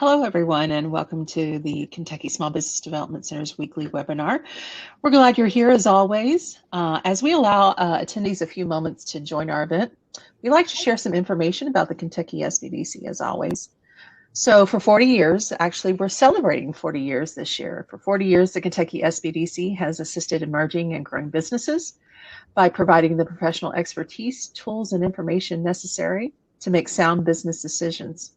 Hello, everyone, and welcome to the Kentucky Small Business Development Center's weekly webinar. We're glad you're here as always. As we allow attendees a few moments to join our event, we'd like to share some information about the Kentucky SBDC as always. So for 40 years, actually we're celebrating 40 years this year. For 40 years, the Kentucky SBDC has assisted emerging and growing businesses by providing the professional expertise, tools, and information necessary to make sound business decisions.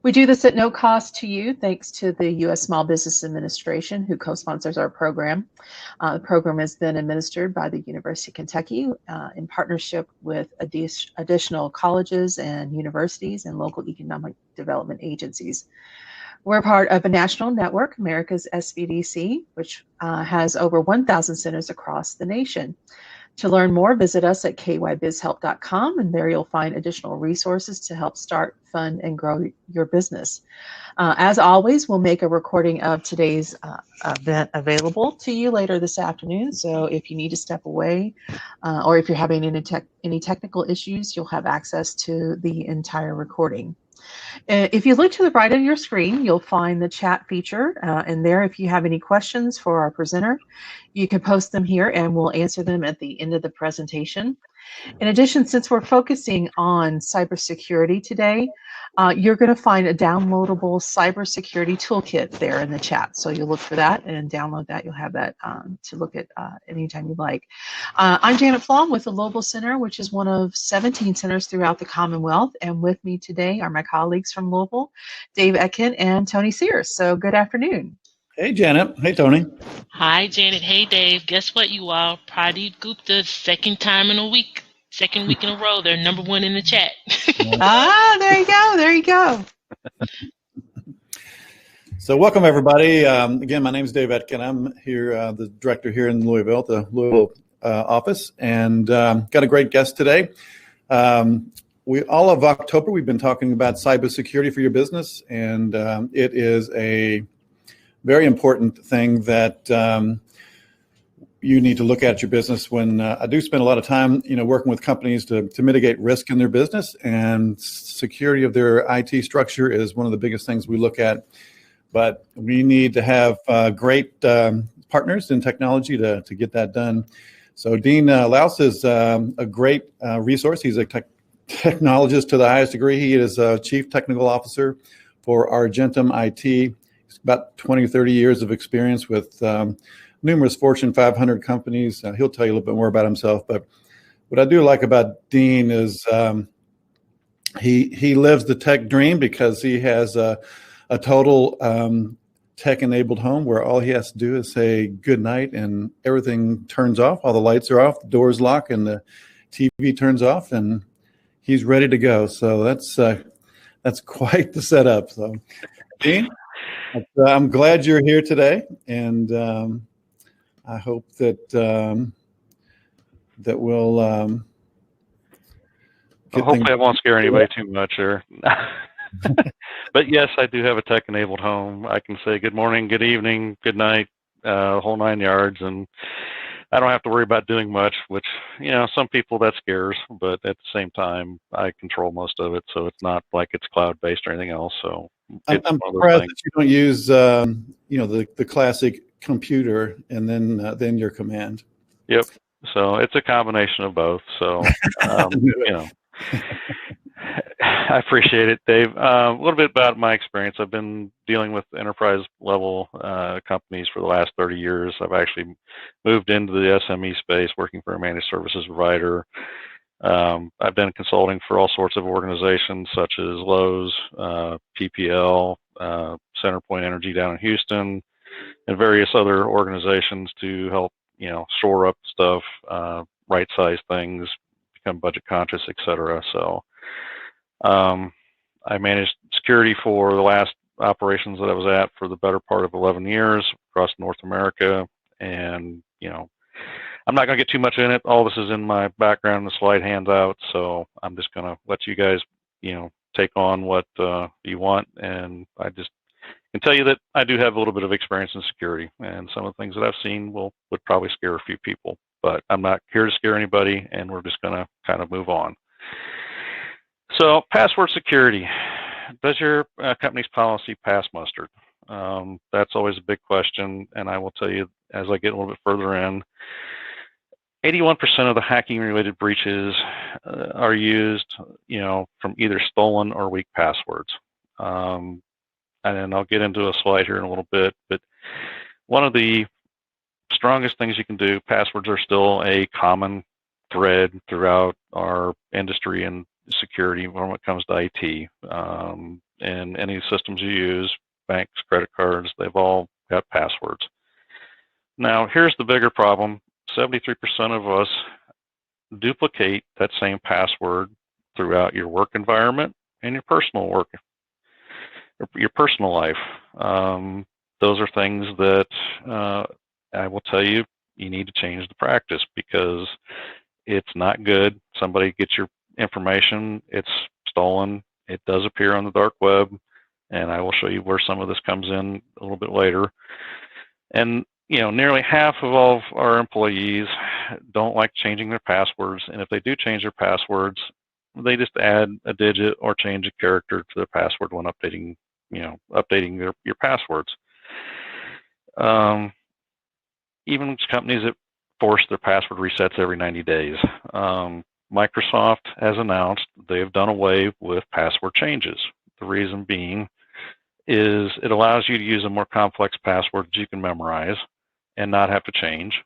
We do this at no cost to you, thanks to the U.S. Small Business Administration, who co-sponsors our program. The program has been administered by the University of Kentucky in partnership with additional colleges and universities and local economic development agencies. We're part of a national network, America's SBDC, which has over 1,000 centers across the nation. To learn more, visit us at kybizhelp.com, and there you'll find additional resources to help start, fund, and grow your business. As always, we'll make a recording of today's event available to you later this afternoon. So if you need to step away or if you're having any technical issues, you'll have access to the entire recording. If you look to the right of your screen, you'll find the chat feature. And there, if you have any questions for our presenter, you can post them here and we'll answer them at the end of the presentation. In addition, since we're focusing on cybersecurity today, you're going to find a downloadable cybersecurity toolkit there in the chat. So you'll look for that and download that. You'll have that to look at anytime you like. I'm Janet Flom with the Global Center, which is one of 17 centers throughout the Commonwealth. And with me today are my colleagues from Louisville, Dave Etkin and Tony Sears. So good afternoon. Hey, Janet. Hey, Tony. Hi, Janet. Hey, Dave. Guess what, you all? Pradeep Gupta, second week in a row. They're number one in the chat. There you go. There you go. So welcome, everybody. Again, my name is Dave Etkin. I'm here, the director here in Louisville, the Louisville office, and got a great guest today. All of October, we've been talking about cybersecurity for your business, and it is a very important thing that you need to look at your business. When I do spend a lot of time, working with companies to mitigate risk in their business, and security of their IT structure is one of the biggest things we look at. But we need to have great partners in technology to get that done. So Dean Lause is a great resource. He's a technologist to the highest degree. He is a chief technical officer for Argentum IT. He's about 20, 30 years of experience with numerous Fortune 500 companies. He'll tell you a little bit more about himself. But what I do like about Dean is he lives the tech dream, because he has a total tech-enabled home where all he has to do is say good night and everything turns off. All the lights are off, the doors lock, and the TV turns off, and he's ready to go. So that's quite the setup. So, Dean, I'm glad you're here today, and I hope that we'll. Hopefully, I won't scare anybody too much, or. But yes, I do have a tech-enabled home. I can say good morning, good evening, good night, whole 9 yards, and I don't have to worry about doing much, which, some people that scares, but at the same time, I control most of it, so it's not like it's cloud-based or anything else. So I'm surprised that you don't use, the classic computer and then your command. Yep. So it's a combination of both. So, I appreciate it, Dave. A little bit about my experience. I've been dealing with enterprise level companies for the last 30 years. I've actually moved into the SME space, working for a managed services provider. I've done consulting for all sorts of organizations such as Lause, PPL, Centerpoint Energy down in Houston, and various other organizations to help, shore up stuff, right-size things, become budget conscious, etc. So I managed security for the last operations that I was at for the better part of 11 years across North America. And, I'm not going to get too much in it. All this is in my background in the slide handout. So I'm just going to let you guys, take on what you want. And I just can tell you that I do have a little bit of experience in security, and some of the things that I've seen would probably scare a few people, but I'm not here to scare anybody, and we're just going to kind of move on. So password security. does your company's policy pass muster? That's always a big question, and I will tell you as I get a little bit further in, 81% of the hacking-related breaches are used, from either stolen or weak passwords. And then I'll get into a slide here in a little bit, but one of the strongest things you can do, passwords are still a common thread throughout our industry and security when it comes to IT. And any systems you use, banks, credit cards, they've all got passwords. Now, here's the bigger problem. 73% of us duplicate that same password throughout your work environment and your personal work, your personal life. Those are things that I will tell you, you need to change the practice because it's not good. Somebody gets your information, it's stolen, it does appear on the dark web, and I will show you where some of this comes in a little bit later. And nearly half of all of our employees don't like changing their passwords, and if they do change their passwords, they just add a digit or change a character to their password when updating your passwords. Even companies that force their password resets every 90 days. Microsoft has announced they've done away with password changes. The reason being is it allows you to use a more complex password that you can memorize and not have to change.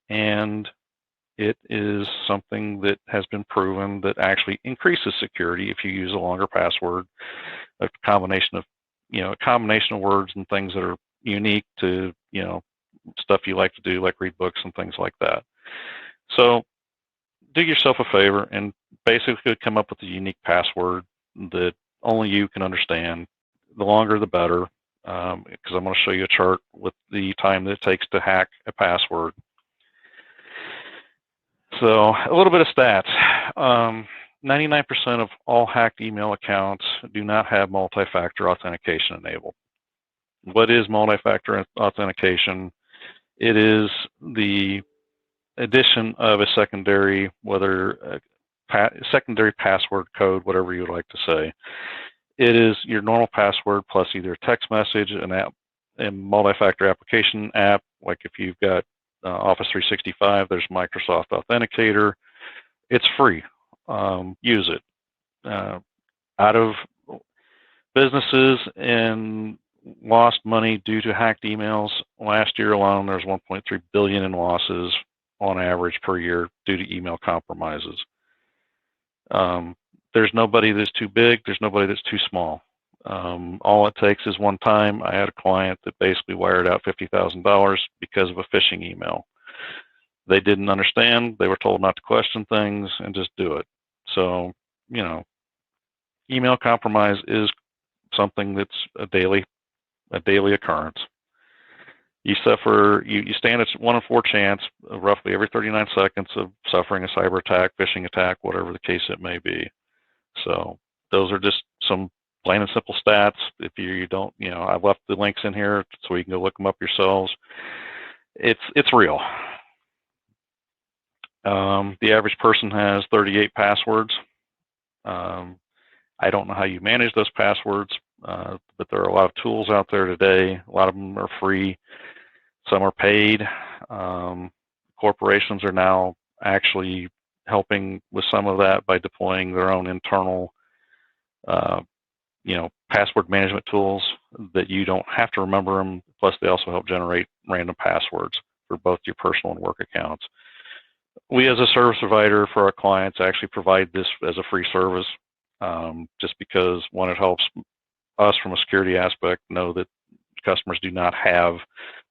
And it is something that has been proven that actually increases security if you use a longer password, a combination of words and things that are unique to, stuff you like to do, like read books and things like that. So do yourself a favor and basically come up with a unique password that only you can understand. The longer, the better, because I'm going to show you a chart with the time that it takes to hack a password. So a little bit of stats. 99% of all hacked email accounts do not have multi-factor authentication enabled. What is multi-factor authentication? It is the addition of a secondary, secondary password code, whatever you would like to say. It is your normal password plus either a text message, an app, a multi-factor application app, like if you've got Office 365, there's Microsoft Authenticator. It's free. Use it. Out of businesses and lost money due to hacked emails, last year alone, there's 1.3 billion in losses on average per year due to email compromises. There's nobody that's too big. There's nobody that's too small. All it takes is one time. I had a client that basically wired out $50,000 because of a phishing email. They didn't understand. They were told not to question things and just do it. So, email compromise is something that's a daily occurrence. You stand at 1 in 4 chance of roughly every 39 seconds of suffering a cyber attack, phishing attack, whatever the case it may be. So those are just some plain and simple stats. If you don't, I've left the links in here so you can go look them up yourselves. It's real. The average person has 38 passwords. I don't know how you manage those passwords, but there are a lot of tools out there today. A lot of them are free. Some are paid. Corporations are now actually helping with some of that by deploying their own internal, password management tools that you don't have to remember them. Plus, they also help generate random passwords for both your personal and work accounts. We, as a service provider for our clients, actually provide this as a free service, just because, one, it helps us from a security aspect know that customers do not have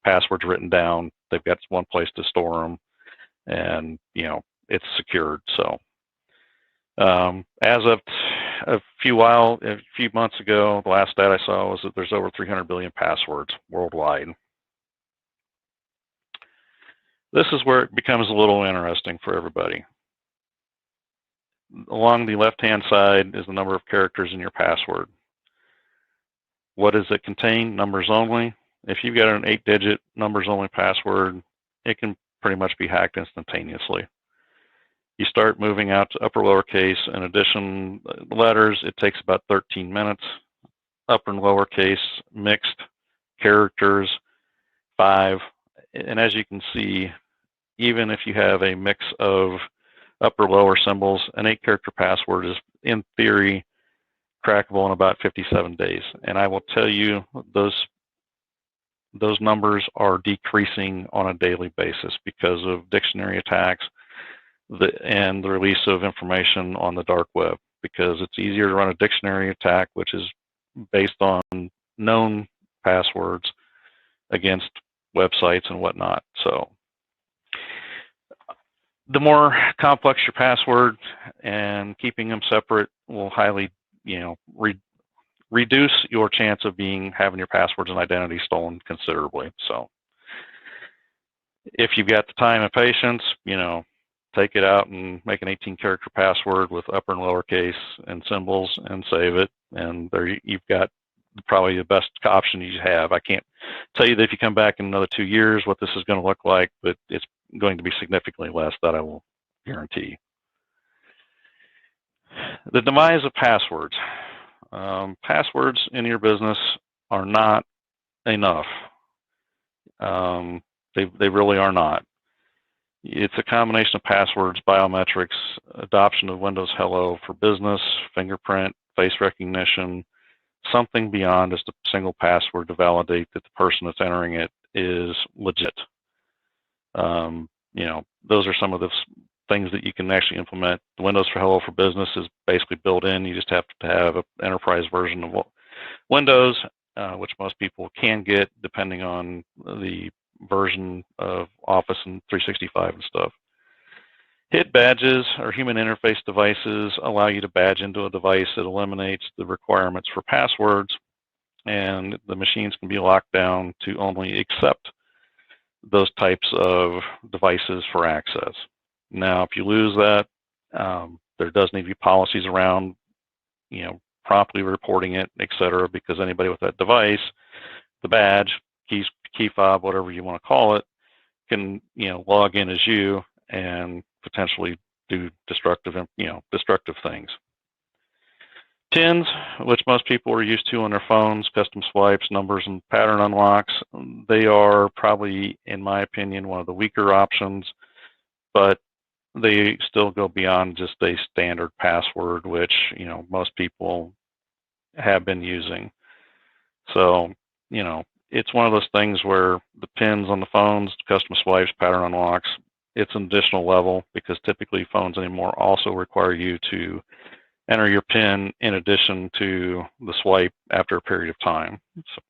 passwords written down. They've got one place to store them, and it's secured. So as of a few months ago, the last stat I saw was that there's over 300 billion passwords worldwide. This is where it becomes a little interesting for everybody. Along the left-hand side is the number of characters in your password. What does it contain? Numbers only. If you've got an 8-digit numbers only password, it can pretty much be hacked instantaneously. You start moving out to upper lowercase and addition letters, it takes about 13 minutes. upper and lowercase, mixed, characters, 5. And as you can see, even if you have a mix of upper lower symbols, an 8-character password is in theory crackable in about 57 days. And I will tell you, those numbers are decreasing on a daily basis because of dictionary attacks and the release of information on the dark web, because it's easier to run a dictionary attack, which is based on known passwords, against websites and whatnot. So the more complex your password, and keeping them separate will highly, reduce your chance of having your passwords and identity stolen considerably. So if you've got the time and patience, take it out and make an 18-character password with upper and lowercase and symbols and save it. And there you've got probably the best option you have. I can't tell you that if you come back in another 2 years what this is going to look like, but it's going to be significantly less, that I will guarantee. The demise of passwords. Passwords in your business are not enough. They really are not. It's a combination of passwords, biometrics, adoption of Windows Hello for Business, fingerprint, face recognition, something beyond just a single password to validate that the person that's entering it is legit. Those are some of the things that you can actually implement. The Windows for Hello for Business is basically built in. You just have to have an enterprise version of Windows, which most people can get depending on the version of Office and 365 and stuff. HIT badges, or human interface devices, allow you to badge into a device that eliminates the requirements for passwords, and the machines can be locked down to only accept those types of devices for access. Now, if you lose that, there does need to be policies around, promptly reporting it, etc., because anybody with that device, the badge, key fob, whatever you want to call it, can log in as you and potentially do destructive things. TINs, which most people are used to on their phones, custom swipes, numbers, and pattern unlocks, they are probably, in my opinion, one of the weaker options, but they still go beyond just a standard password, which most people have been using. So it's one of those things where the pins on the phones, custom swipes, pattern unlocks, it's an additional level, because typically phones anymore also require you to enter your PIN in addition to the swipe after a period of time. So,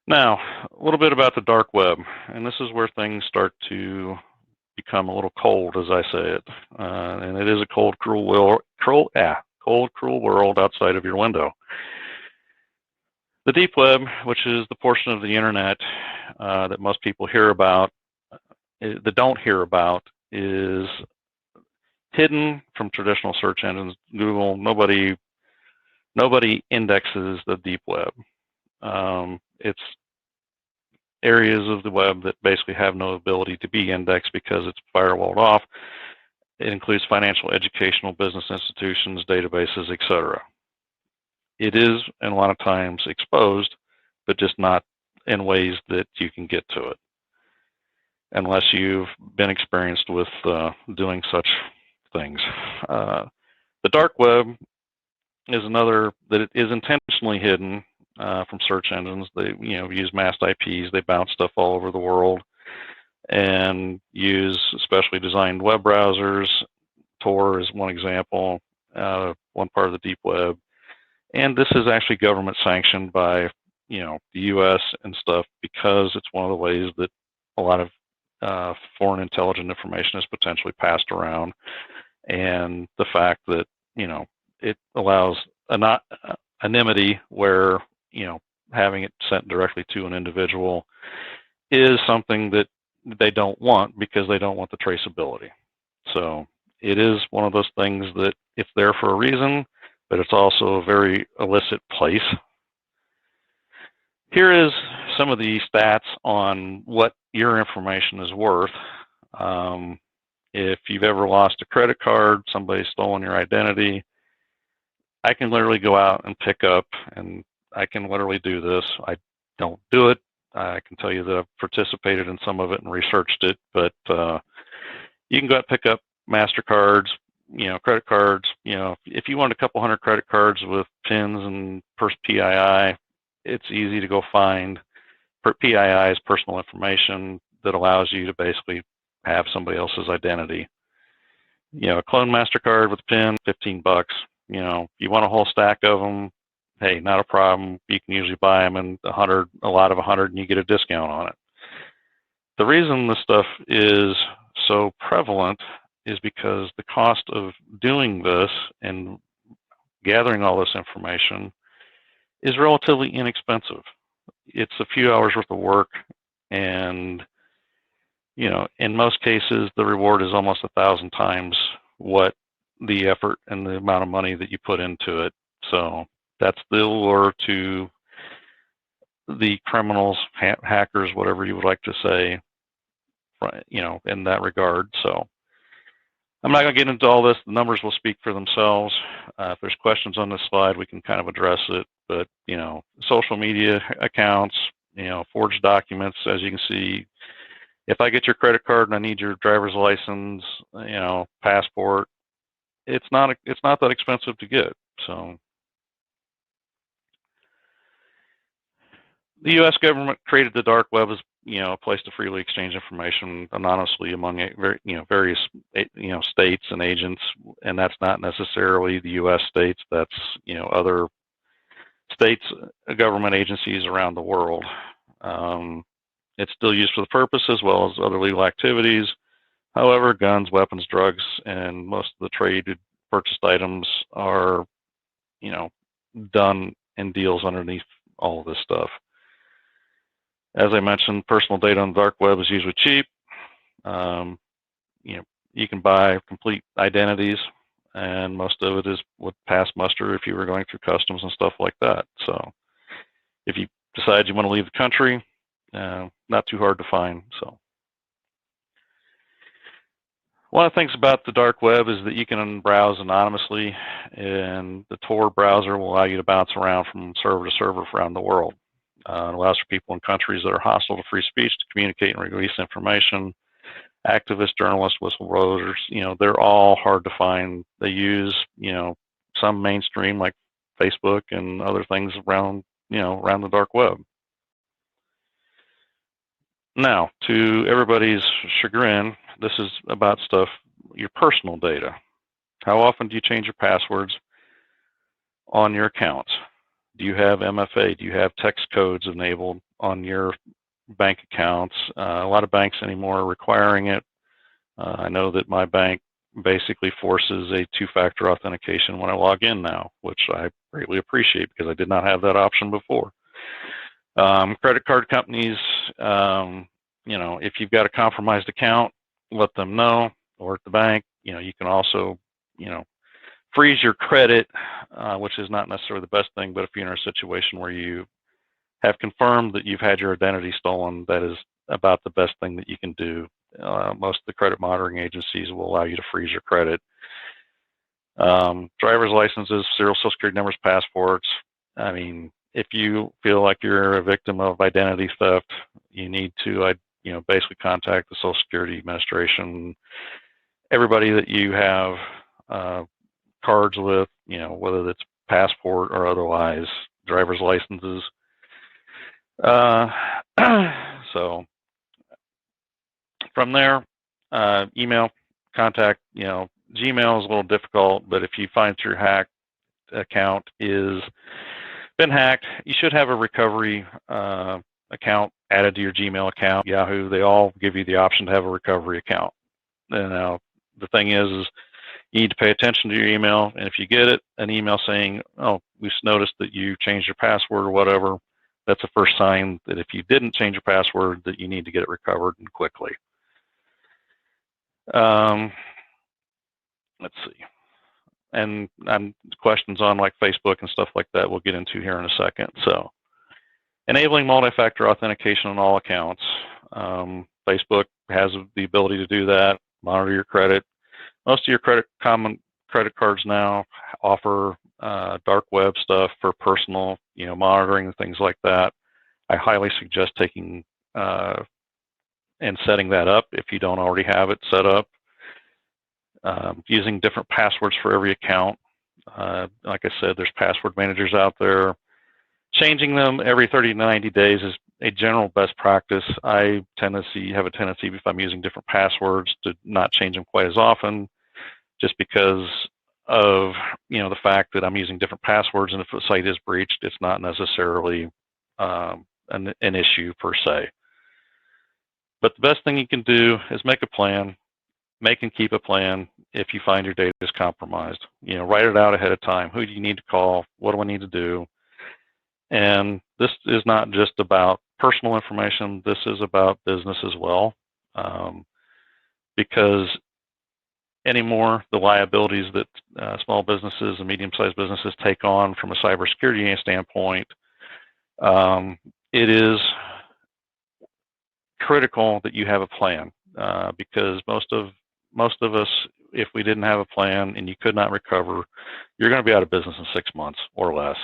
now, a little bit about the dark web, and this is where things start to become a little cold, as I say it, and it is a cold, cruel world outside of your window. The deep web, which is the portion of the internet that most people hear about, that don't hear about, is hidden from traditional search engines. Google, nobody indexes the deep web. It's areas of the web that basically have no ability to be indexed because it's firewalled off. It includes financial, educational, business institutions, databases, etc. It is, and a lot of times, exposed, but just not in ways that you can get to it, unless you've been experienced with doing such things. The dark web is another that is intentionally hidden from search engines. They use masked IPs. They bounce stuff all over the world and use specially designed web browsers. Tor is one example, one part of the deep web. And this is actually government sanctioned by the U.S. and stuff, because it's one of the ways that a lot of foreign intelligence information is potentially passed around, and the fact that it allows anonymity, where having it sent directly to an individual is something that they don't want, because they don't want the traceability. So it is one of those things that it's there for a reason, but it's also a very illicit place. Here is some of the stats on what your information is worth. If you've ever lost a credit card, somebody's stolen your identity, I can literally go out and pick up, and I can literally do this. I don't do it. I can tell you that I've participated in some of it and researched it, but you can go out and pick up MasterCards, credit cards. If you want a couple hundred credit cards with PINs and PII, it's easy to go find. PII is personal information that allows you to basically have somebody else's identity. A clone MasterCard with a PIN, $15. You want a whole stack of them, hey, not a problem. You can usually buy them in a lot of 100, and you get a discount on it. The reason this stuff is so prevalent is because the cost of doing this and gathering all this information is relatively inexpensive. It's a few hours worth of work, and in most cases, the reward is almost 1,000 times what the effort and the amount of money that you put into it. So that's the allure to the criminals, hackers, whatever you would like to say, in that regard. So I'm not going to get into all this. The numbers will speak for themselves. If there's questions on this slide, we can kind of address it. But, social media accounts, forged documents, as you can see. If I get your credit card and I need your driver's license, passport, it's not that expensive to get. So the U.S. government created the dark web as a place to freely exchange information anonymously among various states and agents, and that's not necessarily the U.S. states. That's other states, government agencies around the world. It's still used for the purpose as well as other legal activities. However, guns, weapons, drugs, and most of the traded purchased items are, done in deals underneath all of this stuff. As I mentioned, personal data on the dark web is usually cheap. You can buy complete identities, and most of it would pass muster if you were going through customs and stuff like that. So if you decide you want to leave the country, not too hard to find. So one of the things about the dark web is that you can browse anonymously, and the Tor browser will allow you to bounce around from server to server around the world. It allows for people in countries that are hostile to free speech to communicate and release information. Activists, journalists, whistleblowers, they're all hard to find. They use, some mainstream like Facebook and other things around the dark web. Now, to everybody's chagrin, this is about stuff, your personal data. How often do you change your passwords on your accounts? Do you have MFA? Do you have text codes enabled on your bank accounts? A lot of banks anymore are requiring it. I know that my bank basically forces a two-factor authentication when I log in now, which I greatly appreciate because I did not have that option before. Credit card companies, if you've got a compromised account, let them know, or at the bank. You can also, freeze your credit, which is not necessarily the best thing, but if you're in a situation where you have confirmed that you've had your identity stolen, that is about the best thing that you can do. Most of the credit monitoring agencies will allow you to freeze your credit. Driver's licenses, Social Security numbers, passports. I mean, if you feel like you're a victim of identity theft, you need to, basically contact the Social Security Administration. Everybody that you have cards with, whether it's passport or otherwise, driver's licenses. So from there, email, contact, Gmail is a little difficult, but if you find your hacked account is been hacked, you should have a recovery account added to your Gmail account. Yahoo, they all give you the option to have a recovery account. And now the thing is you need to pay attention to your email, and if you get an email saying, oh, we've noticed that you changed your password or whatever, that's the first sign that if you didn't change your password, that you need to get it recovered and quickly. Let's see. And questions on like Facebook and stuff like that we'll get into here in a second. So enabling multi-factor authentication on all accounts. Facebook has the ability to do that, monitor your credit. Most of your common credit cards now offer dark web stuff for personal, monitoring and things like that, I highly suggest taking and setting that up if you don't already have it set up. Using different passwords for every account. Like I said, there's password managers out there. Changing them every 30 to 90 days is a general best practice. I have a tendency, if I'm using different passwords, to not change them quite as often, just because of the fact that I'm using different passwords, and if a site is breached, it's not necessarily an issue per se. But the best thing you can do is make a plan. Make and keep a plan if you find your data is compromised. Write it out ahead of time. Who do you need to call? What do I need to do? And this is not just about personal information. This is about business as well, because anymore, the liabilities that small businesses and medium-sized businesses take on from a cybersecurity standpoint, it is critical that you have a plan, because most of us, if we didn't have a plan and you could not recover, you're going to be out of business in 6 months or less.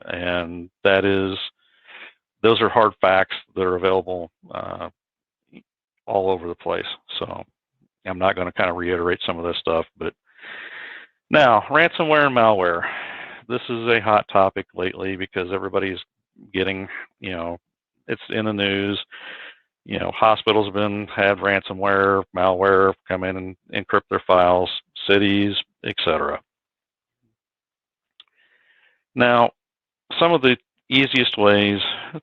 And those are hard facts that are available all over the place. So I'm not going to kind of reiterate some of this stuff, but now ransomware and malware. This is a hot topic lately because everybody's getting, it's in the news. Hospitals have had ransomware, malware come in and encrypt their files, cities, etc. Now, some of the easiest ways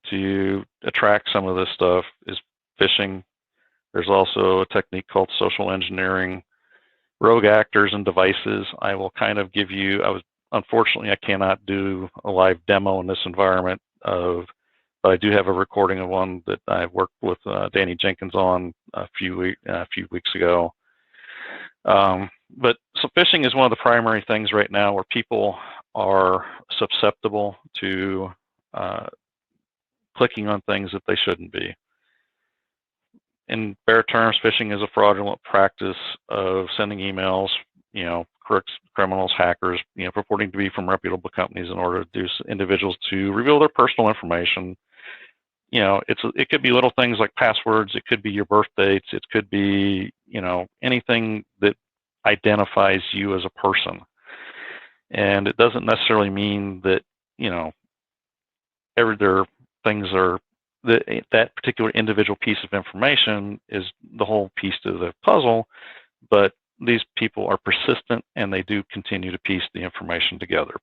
to attract some of this stuff is phishing. There's also a technique called social engineering, rogue actors and devices. I will kind of give you, unfortunately, I cannot do a live demo in this environment but I do have a recording of one that I worked with Danny Jenkins on a few weeks ago. But so phishing is one of the primary things right now where people are susceptible to clicking on things that they shouldn't be. In bare terms, phishing is a fraudulent practice of sending emails, crooks, criminals, hackers, purporting to be from reputable companies in order to induce individuals to reveal their personal information. It could be little things like passwords. It could be your birth dates. It could be, anything that identifies you as a person. And it doesn't necessarily mean that, that particular individual piece of information is the whole piece to the puzzle, but these people are persistent and they do continue to piece the information together.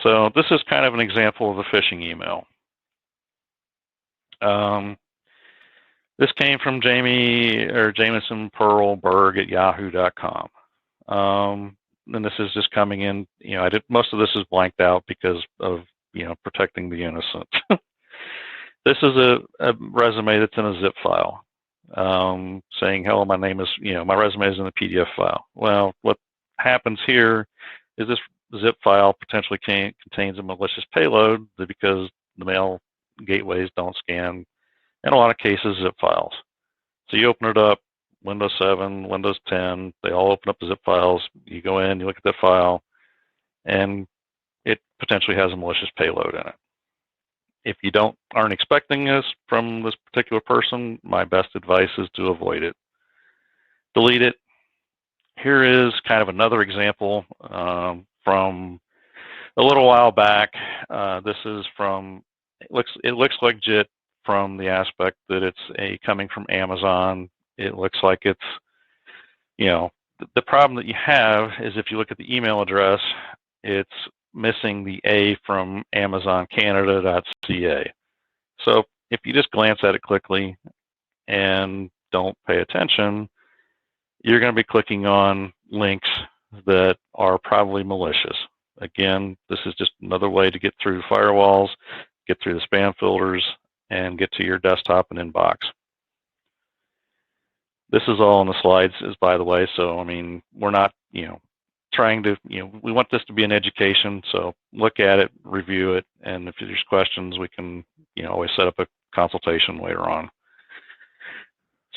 So this is kind of an example of a phishing email. This came from Jamison Pearl Berg at yahoo.com. And this is just coming in, most of this is blanked out because of, protecting the innocent. This is a resume that's in a zip file, saying, hello, my name is, my resume is in a PDF file. Well, what happens here is this zip file potentially contains a malicious payload because the mail gateways don't scan, in a lot of cases, zip files. So you open it up, Windows 7, Windows 10, they all open up the zip files. You go in, you look at the file, and it potentially has a malicious payload in it. If you aren't expecting this from this particular person, my best advice is to avoid it. Delete it. Here is kind of another example from a little while back. This is from, it looks legit from the aspect that it's coming from Amazon. It looks like it's, the problem that you have is if you look at the email address, it's missing the A from AmazonCanada.ca. So if you just glance at it quickly and don't pay attention, you're going to be clicking on links that are probably malicious. Again, this is just another way to get through firewalls, get through the spam filters, and get to your desktop and inbox. This is all in the slides, by the way, so I mean, we're not, trying to, we want this to be an education, so look at it, review it, and if there's questions, we can, always set up a consultation later on.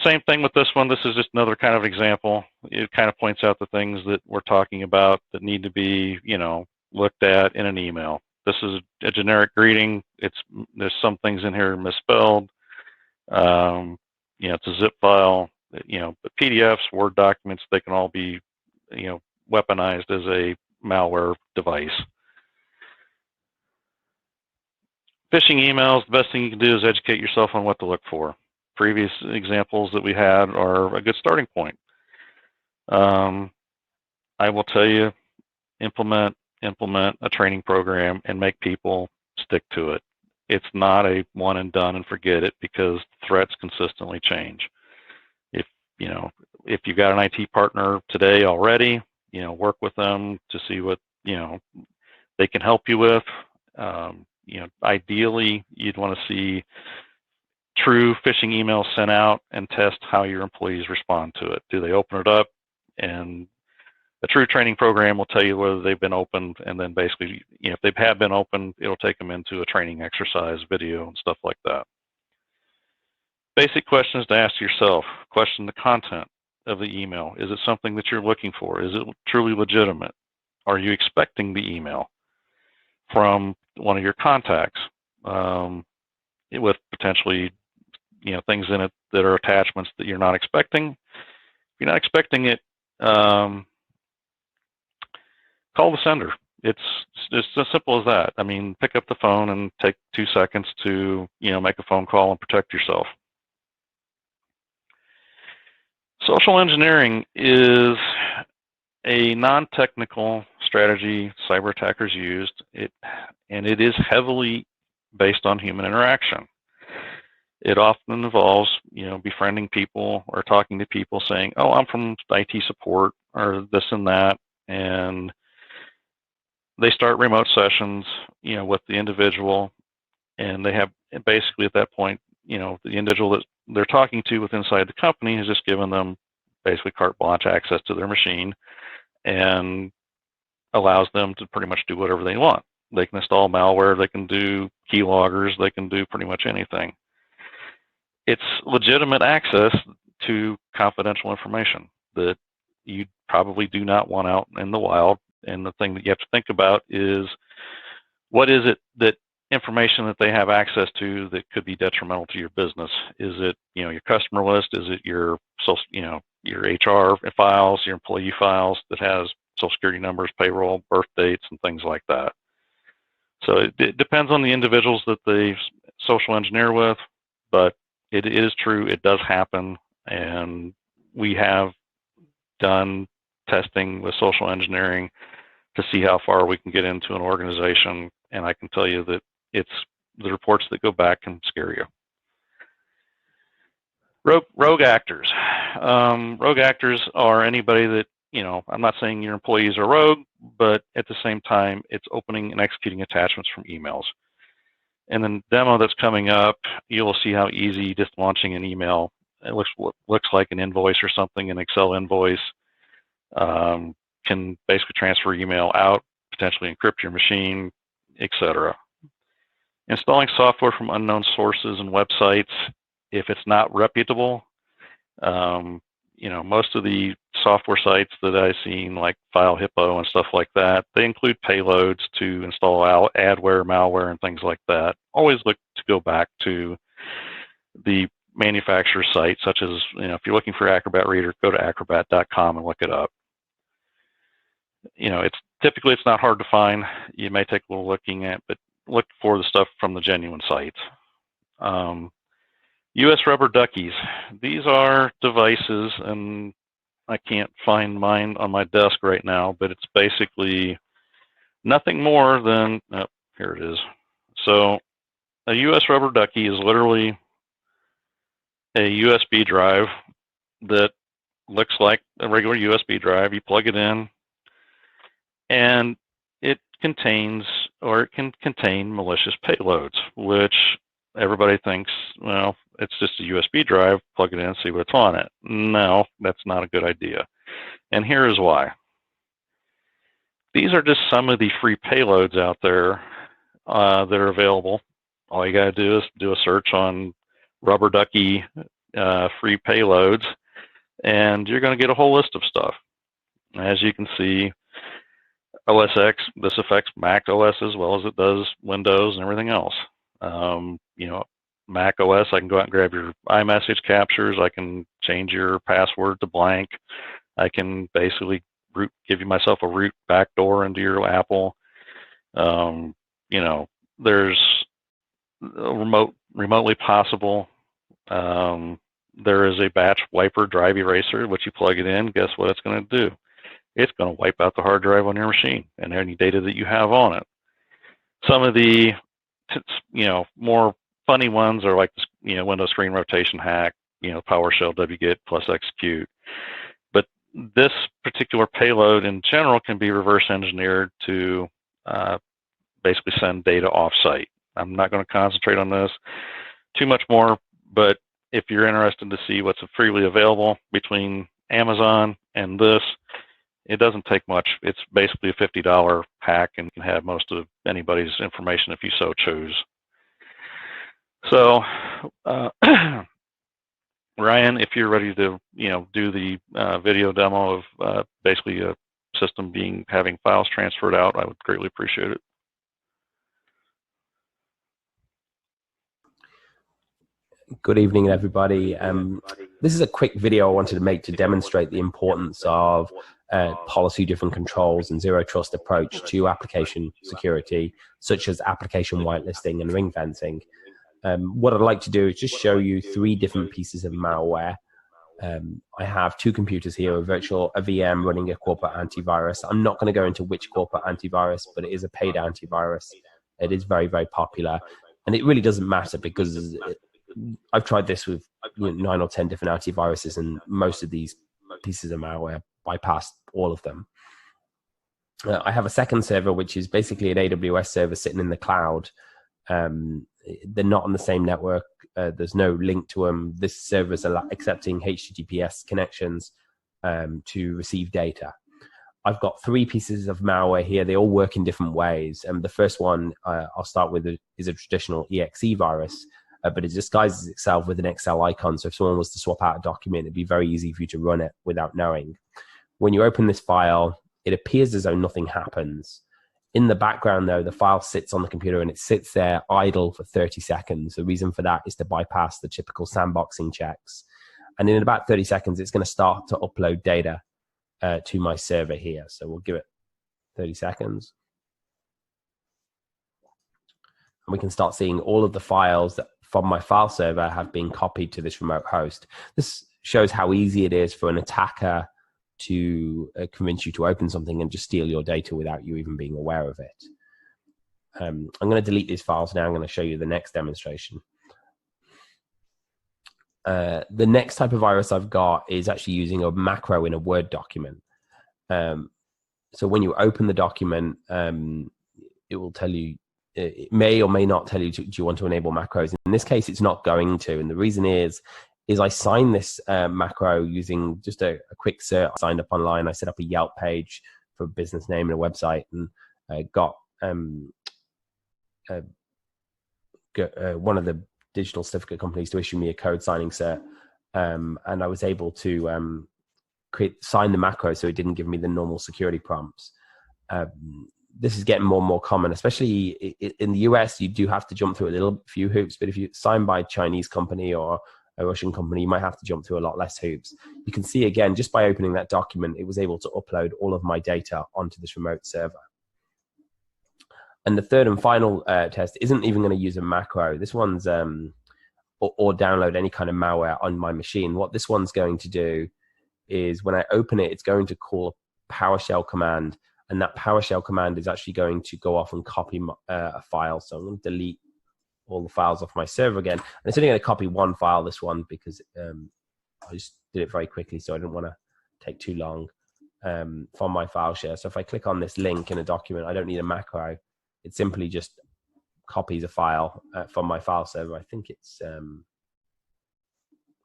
Same thing with this one. This is just another kind of example. It kind of points out the things that we're talking about that need to be, looked at in an email. This is a generic greeting. There's some things in here misspelled. It's a zip file. But PDFs, Word documents, they can all be, weaponized as a malware device. Phishing emails, the best thing you can do is educate yourself on what to look for. Previous examples that we had are a good starting point. I will tell you, implement a training program and make people stick to it. It's not a one and done and forget it, because threats consistently change. If you've got an IT partner today already, work with them to see what they can help you with. Ideally, you'd want to see true phishing emails sent out and test how your employees respond to it. Do they open it up? And a true training program will tell you whether they've been opened, and then basically, if they have been opened, it'll take them into a training exercise video and stuff like that. Basic questions to ask yourself. Question the content of the email. Is it something that you're looking for? Is it truly legitimate? Are you expecting the email from one of your contacts with potentially things in it that are attachments that you're not expecting? If you're not expecting it, call the sender. It's as simple as that. I mean, pick up the phone and take 2 seconds to make a phone call and protect yourself. Social engineering is a non-technical strategy cyber attackers used, and it is heavily based on human interaction. It often involves, befriending people or talking to people saying, "Oh, I'm from IT support," or this and that, and they start remote sessions, with the individual, and they have basically at that point, the individual that they're talking to with inside the company has just given them basically carte blanche access to their machine and allows them to pretty much do whatever they want. They can install malware, they can do keyloggers, they can do pretty much anything. It's legitimate access to confidential information that you probably do not want out in the wild. And the thing that you have to think about is, what is it that information that they have access to that could be detrimental to your business? Is it, your customer list? Is it your social, your HR files, your employee files that has social security numbers, payroll, birth dates, and things like that? So it depends on the individuals that they social engineer with, but it is true, it does happen, and we have done testing with social engineering to see how far we can get into an organization, and I can tell you that the reports that go back can scare you. Rogue actors. Rogue actors are anybody that, I'm not saying your employees are rogue, but at the same time, it's opening and executing attachments from emails. And then the demo that's coming up, you'll see how easy just launching an email, it looks like an invoice or something, an Excel invoice, can basically transfer email out, potentially encrypt your machine, etc. Installing software from unknown sources and websites, if it's not reputable, most of the software sites that I've seen, like File Hippo and stuff like that, they include payloads to install adware, malware, and things like that. Always look to go back to the manufacturer site, such as, if you're looking for Acrobat Reader, go to acrobat.com and look it up. Typically it's not hard to find. You may take a little looking at, but look for the stuff from the genuine sites. US rubber duckies. These are devices, and I can't find mine on my desk right now, but it's basically nothing more than, oh, here it is. So a US rubber ducky is literally a USB drive that looks like a regular USB drive. You plug it in, and it contains, or it can contain, malicious payloads, which everybody thinks, well, it's just a USB drive, plug it in, see what's on it. No, that's not a good idea. And here is why. These are just some of the free payloads out there that are available. All you got to do is do a search on rubber ducky free payloads, and you're going to get a whole list of stuff. As you can see, OS X, this affects Mac OS as well as it does Windows and everything else. You know, Mac OS, I can go out and grab your iMessage captures. I can change your password to blank. I can basically give you myself a root backdoor into your Apple. You know, there's remotely possible. There is a batch wiper drive eraser, which you plug it in. Guess what it's going to do? It's going to wipe out the hard drive on your machine and any data that you have on it. Some of the, you know, more funny ones are like, you know, Windows screen rotation hack, you know, PowerShell wget plus execute. But this particular payload in general can be reverse engineered to basically send data off-site. I'm not going to concentrate on this too much more, but if you're interested to see what's freely available between Amazon and this, it doesn't take much. It's basically a $50 pack and can have most of anybody's information if you so choose. So, Ryan, if you're ready to, you know, do the video demo of basically a system having files transferred out, I would greatly appreciate it. Good evening, everybody. This is a quick video I wanted to make to demonstrate the importance of policy-driven controls and zero-trust approach to application security, such as application whitelisting and ring fencing. What I'd like to do is just show you 3 different pieces of malware. I have 2 computers here, a VM running a corporate antivirus. I'm not going to go into which corporate antivirus, but it is a paid antivirus. It is very, very popular. And it really doesn't matter because I've tried this with 9 or 10 different antiviruses, and most of these pieces of malware bypass all of them. I have a second server, which is basically an AWS server sitting in the cloud. They're not on the same network. There's no link to them. This server is accepting HTTPS connections to receive data. I've got 3 pieces of malware here. They all work in different ways. The first one I'll start with is a traditional EXE virus. But it disguises itself with an Excel icon. So if someone was to swap out a document, it'd be very easy for you to run it without knowing. When you open this file, it appears as though nothing happens. In the background, though, the file sits on the computer and it sits there idle for 30 seconds. The reason for that is to bypass the typical sandboxing checks. And in about 30 seconds, it's going to start to upload data to my server here. So we'll give it 30 seconds. And we can start seeing all of the files that from my file server have been copied to this remote host. This shows how easy it is for an attacker to convince you to open something and just steal your data without you even being aware of it. I'm going to delete these files now. I'm going to show you the next demonstration. The next type of virus I've got is actually using a macro in a Word document. So when you open the document, it will tell you, it may or may not tell you, do you want to enable macros? In this case, it's not going to. And the reason is I signed this macro using just a quick search. I signed up online. I set up a Yelp page for a business name and a website, and got one of the digital certificate companies to issue me a code signing cert. And I was able to sign the macro so it didn't give me the normal security prompts. This is getting more and more common, especially in the US. You do have to jump through a few hoops, but if you sign by a Chinese company or a Russian company, you might have to jump through a lot less hoops. You can see again, just by opening that document, it was able to upload all of my data onto this remote server. And the third and final test isn't even going to use a macro. This one's, or download any kind of malware on my machine. What this one's going to do is when I open it, it's going to call a PowerShell command. And that PowerShell command is actually going to go off and copy a file. So I'm going to delete all the files off my server again. And it's only going to copy one file, this one, because I just did it very quickly, so I didn't want to take too long from my file share. So if I click on this link in a document, I don't need a macro. It simply just copies a file from my file server. I think it's an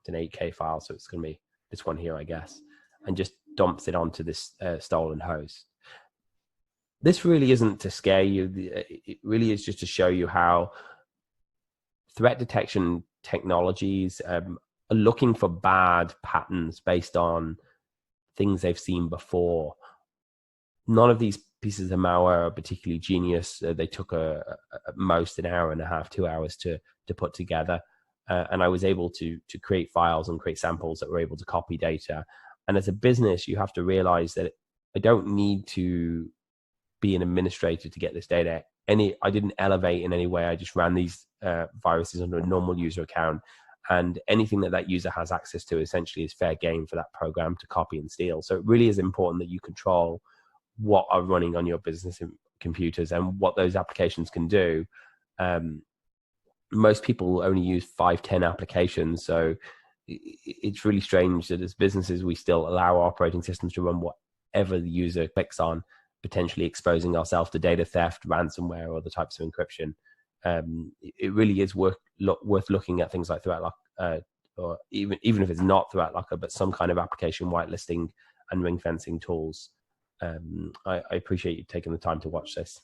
8K file, so it's going to be this one here, I guess, and just dumps it onto this stolen host. This really isn't to scare you. It really is just to show you how threat detection technologies are looking for bad patterns based on things they've seen before. None of these pieces of malware are particularly genius. They took at most an hour and a half, 2 hours to put together. And I was able to create files and create samples that were able to copy data. And as a business, you have to realize that I don't need to be an administrator to get this data. I didn't elevate in any way. I just ran these viruses under a normal user account. And anything that user has access to essentially is fair game for that program to copy and steal. So it really is important that you control what are running on your business computers and what those applications can do. Most people only use 5-10 applications. So it's really strange that as businesses, we still allow our operating systems to run whatever the user clicks on, potentially exposing ourselves to data theft, ransomware, or other types of encryption. It really is worth looking at things like threat lock, or even if it's not threat locker, but some kind of application whitelisting and ring fencing tools. I appreciate you taking the time to watch this.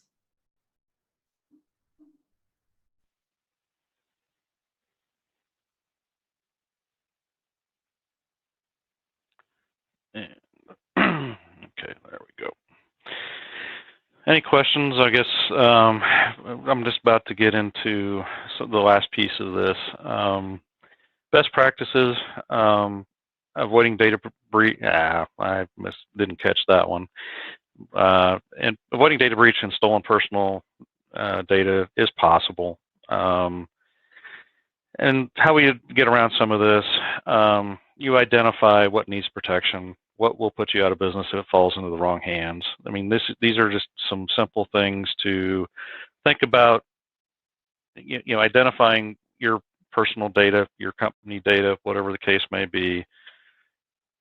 Okay, there we go. Any questions? I guess I'm just about to get into the last piece of this. Best practices, avoiding data breach. I didn't catch that one. And avoiding data breach and stolen personal data is possible. And how we get around some of this, you identify what needs protection, what will put you out of business if it falls into the wrong hands. I mean, these are just some simple things to think about. You know, identifying your personal data, your company data, whatever the case may be.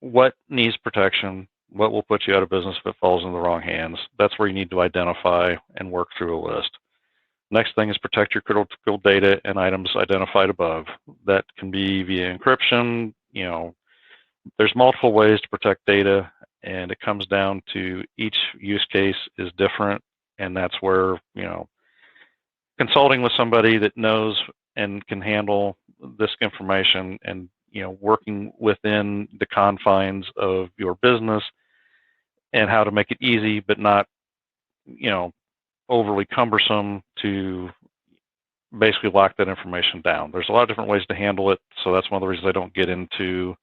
What needs protection? What will put you out of business if it falls in the wrong hands? That's where you need to identify and work through a list. Next thing is protect your critical data and items identified above. That can be via encryption. You know, there's multiple ways to protect data, and it comes down to each use case is different, and that's where, you know, consulting with somebody that knows and can handle this information, and, you know, working within the confines of your business and how to make it easy but not, you know, overly cumbersome to basically lock that information down. There's a lot of different ways to handle it, so that's one of the reasons I don't get into,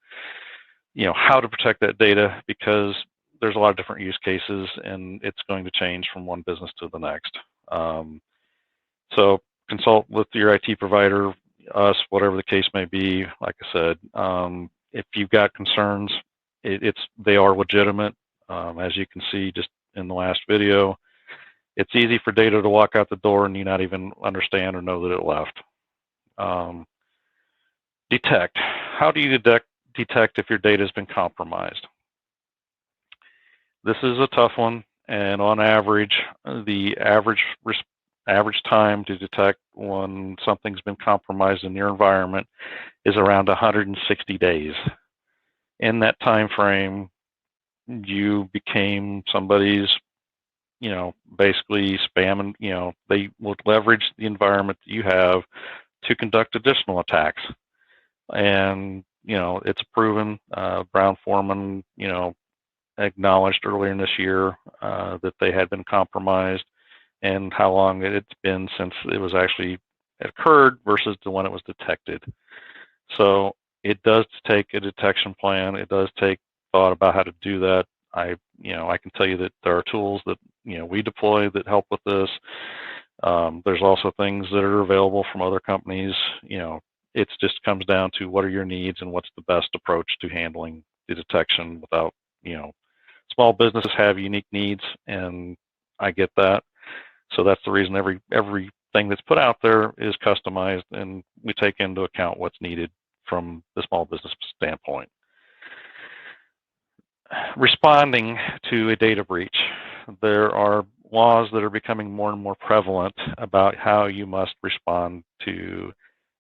you know, how to protect that data, because there's a lot of different use cases and it's going to change from one business to the next. So consult with your IT provider, us, whatever the case may be. Like I said, if you've got concerns, they are legitimate. As you can see just in the last video, it's easy for data to walk out the door and you not even understand or know that it left. Detect. How do you detect if your data has been compromised? This is a tough one, and on average, the average time to detect when something's been compromised in your environment is around 160 days. In that time frame, you became somebody's, you know, basically spamming, you know, they will leverage the environment that you have to conduct additional attacks. And, you know, it's proven, Brown-Forman, you know, acknowledged earlier in this year that they had been compromised, and how long it's been since it was actually occurred versus the when it was detected. So it does take a detection plan. It does take thought about how to do that. I can tell you that there are tools that, you know, we deploy that help with this. There's also things that are available from other companies. You know, it just comes down to what are your needs and what's the best approach to handling the detection without, you know, small businesses have unique needs, and I get that. So that's the reason everything that's put out there is customized, and we take into account what's needed from the small business standpoint. Responding to a data breach. There are laws that are becoming more and more prevalent about how you must respond to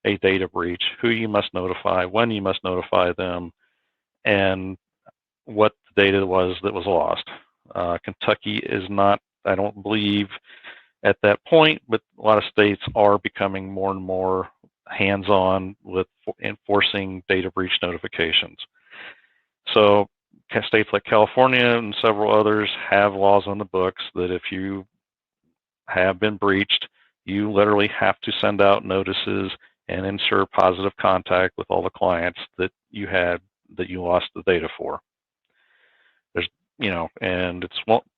a data breach, who you must notify, when you must notify them, and what the data was that was lost. Kentucky is not, I don't believe, at that point, but a lot of states are becoming more and more hands-on with enforcing data breach notifications. So states like California and several others have laws on the books that if you have been breached, you literally have to send out notices and ensure positive contact with all the clients that you had that you lost the data for. There's, and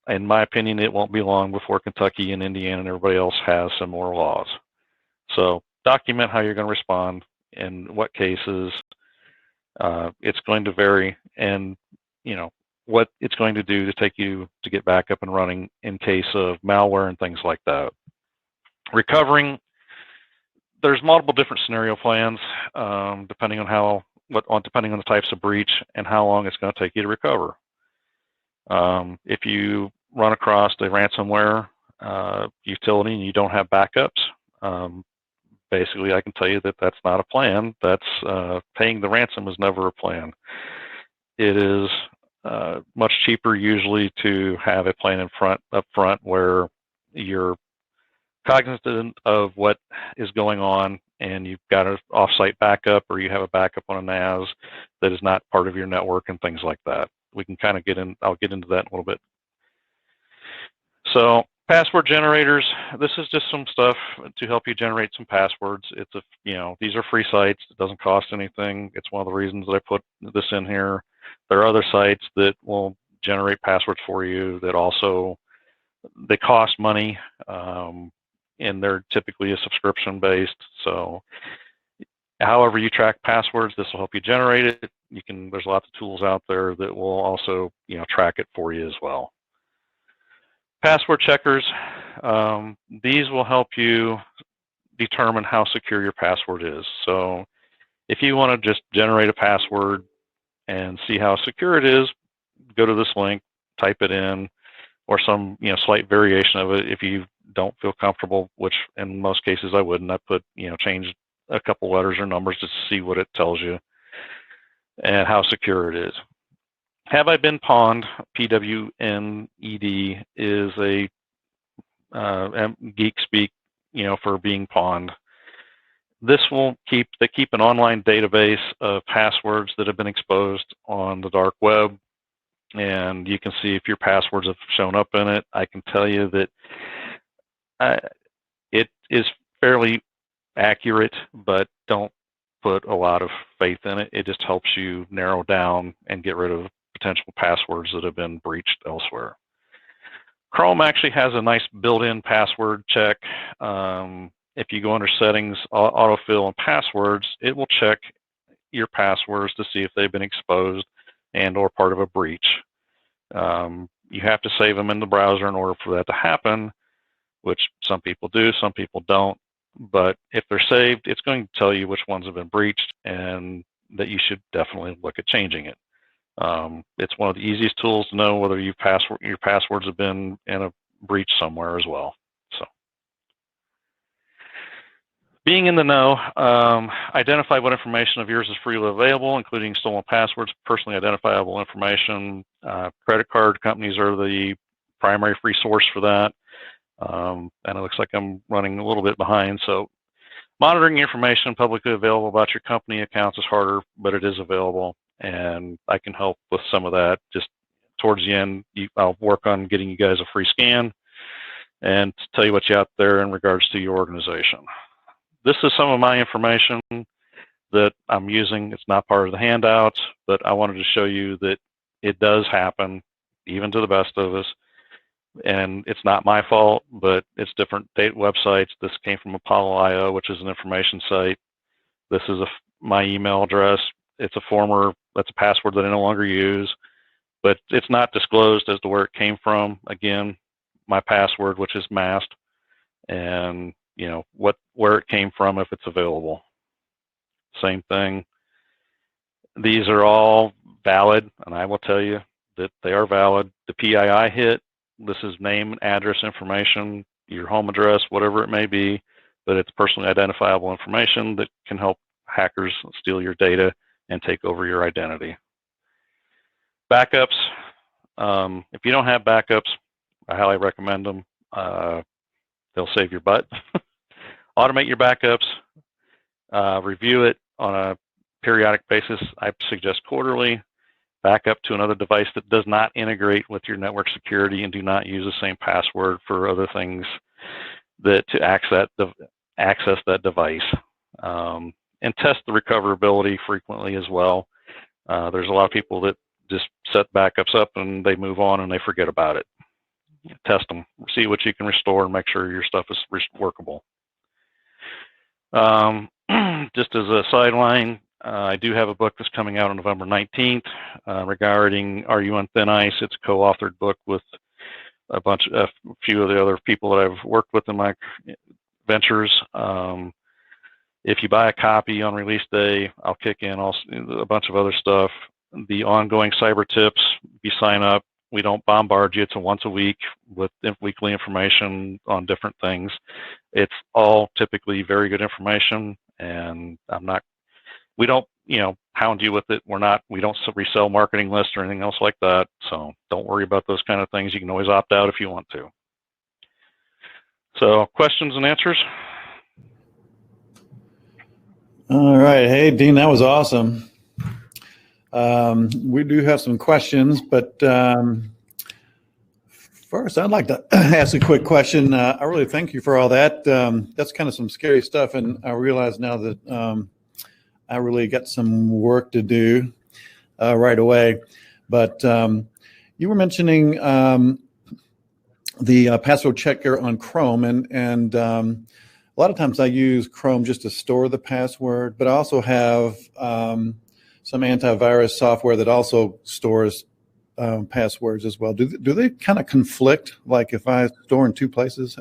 in my opinion, it won't be long before Kentucky and Indiana and everybody else has similar laws. So document how you're going to respond, in what cases. It's going to vary, and what it's going to do to take you to get back up and running in case of malware and things like that. Recovering, there's multiple different scenario plans depending on depending on the types of breach and how long it's going to take you to recover. If you run across a ransomware utility and you don't have backups, basically I can tell you that that's not a plan. That's paying the ransom is never a plan. It is much cheaper usually to have a plan up front where you're cognizant of what is going on and you've got an offsite backup, or you have a backup on a NAS that is not part of your network and things like that. We can kind of I'll get into that in a little bit. So password generators, this is just some stuff to help you generate some passwords. These are free sites. It doesn't cost anything. It's one of the reasons that I put this in here. There are other sites that will generate passwords for you that also, they cost money, and they're typically a subscription based. So however you track passwords, this will help you generate it. There's lots of tools out there that will also, track it for you as well. Password checkers, these will help you determine how secure your password is. So if you want to just generate a password and see how secure it is, go to this link, type it in, or some slight variation of it. If you don't feel comfortable, which in most cases I wouldn't, I put change a couple letters or numbers to see what it tells you and how secure it is. Have I been pawned? PWNED is a geek speak, for being pawned. They keep an online database of passwords that have been exposed on the dark web, and you can see if your passwords have shown up in it. I can tell you that it is fairly accurate, but don't put a lot of faith in it. It just helps you narrow down and get rid of potential passwords that have been breached elsewhere. Chrome actually has a nice built-in password check. If you go under settings, autofill and passwords, it will check your passwords to see if they've been exposed and or part of a breach. You have to save them in the browser in order for that to happen, which some people do, some people don't. But if they're saved, it's going to tell you which ones have been breached and that you should definitely look at changing it. It's one of the easiest tools to know whether your passwords have been in a breach somewhere as well. So, being in the know, identify what information of yours is freely available, including stolen passwords, personally identifiable information. Credit card companies are the primary free source for that. And it looks like I'm running a little bit behind. So monitoring information publicly available about your company accounts is harder, but it is available. And I can help with some of that. Just towards the end, I'll work on getting you guys a free scan and tell you what's out there in regards to your organization. This is some of my information that I'm using. It's not part of the handouts, but I wanted to show you that it does happen, even to the best of us. And it's not my fault, but it's different websites. This came from Apollo.io, which is an information site. This is my email address. It's that's a password that I no longer use, but it's not disclosed as to where it came from. Again, my password, which is masked, and where it came from if it's available. Same thing. These are all valid, and I will tell you that they are valid. The PII hit, this is name, address information, your home address, whatever it may be, but it's personally identifiable information that can help hackers steal your data and take over your identity. Backups. If you don't have backups, I highly recommend them. They'll save your butt. Automate your backups. Review it on a periodic basis. I suggest quarterly. Back up to another device that does not integrate with your network security, and do not use the same password for other things that to access that device. And test the recoverability frequently as well. There's a lot of people that just set backups up and they move on and they forget about it. Test them, see what you can restore, and make sure your stuff is workable. Just as a sideline, I do have a book that's coming out on November 19th regarding Are You on Thin Ice? It's a co-authored book with a few of the other people that I've worked with in my ventures. If you buy a copy on release day, I'll kick in also a bunch of other stuff. The ongoing cyber tips, you sign up. We don't bombard you. It's once a week with weekly information on different things. It's all typically very good information, and we don't, hound you with it. We don't resell marketing lists or anything else like that. So don't worry about those kind of things. You can always opt out if you want to. So questions and answers? All right. Hey, Dean, that was awesome. We do have some questions, but first, I'd like to ask a quick question. I really thank you for all that. That's kind of some scary stuff, and I realize now that I really got some work to do right away. But you were mentioning the password checker on Chrome, and a lot of times I use Chrome just to store the password, but I also have some antivirus software that also stores passwords as well. Do they kind of conflict? Like if I store in two places?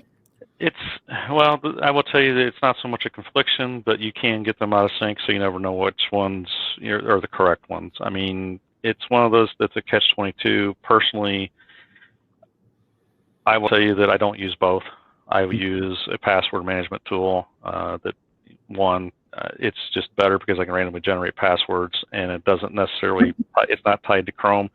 Well, I will tell you that it's not so much a confliction, but you can get them out of sync, so you never know which ones are the correct ones. I mean, it's one of those that's a catch-22. Personally, I will tell you that I don't use both. I use a password management tool it's just better because I can randomly generate passwords, and it doesn't necessarily, it's not tied to Chrome.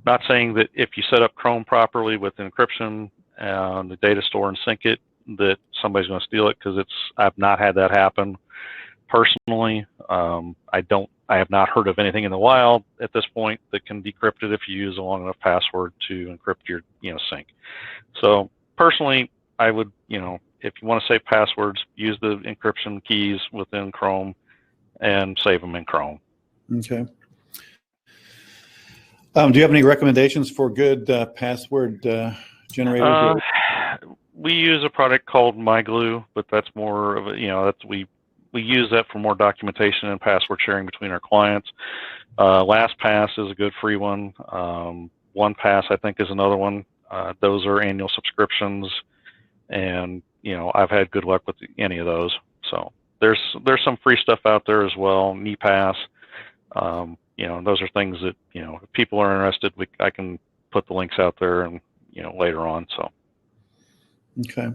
Not saying that if you set up Chrome properly with encryption and the data store and sync it, that somebody's going to steal it, because I've not had that happen personally. I have not heard of anything in the wild at this point that can decrypt it if you use a long enough password to encrypt your sync. So personally, I would, if you want to save passwords, use the encryption keys within Chrome and save them in Chrome. Okay. Do you have any recommendations for good password generators? We use a product called MyGlue, but that's more of a, we use that for more documentation and password sharing between our clients. LastPass is a good free one. OnePass, I think, is another one. Those are annual subscriptions, and I've had good luck with any of those. So there's some free stuff out there as well. NePass, those are things that if people are interested, I can put the links out there and later on. So. Okay.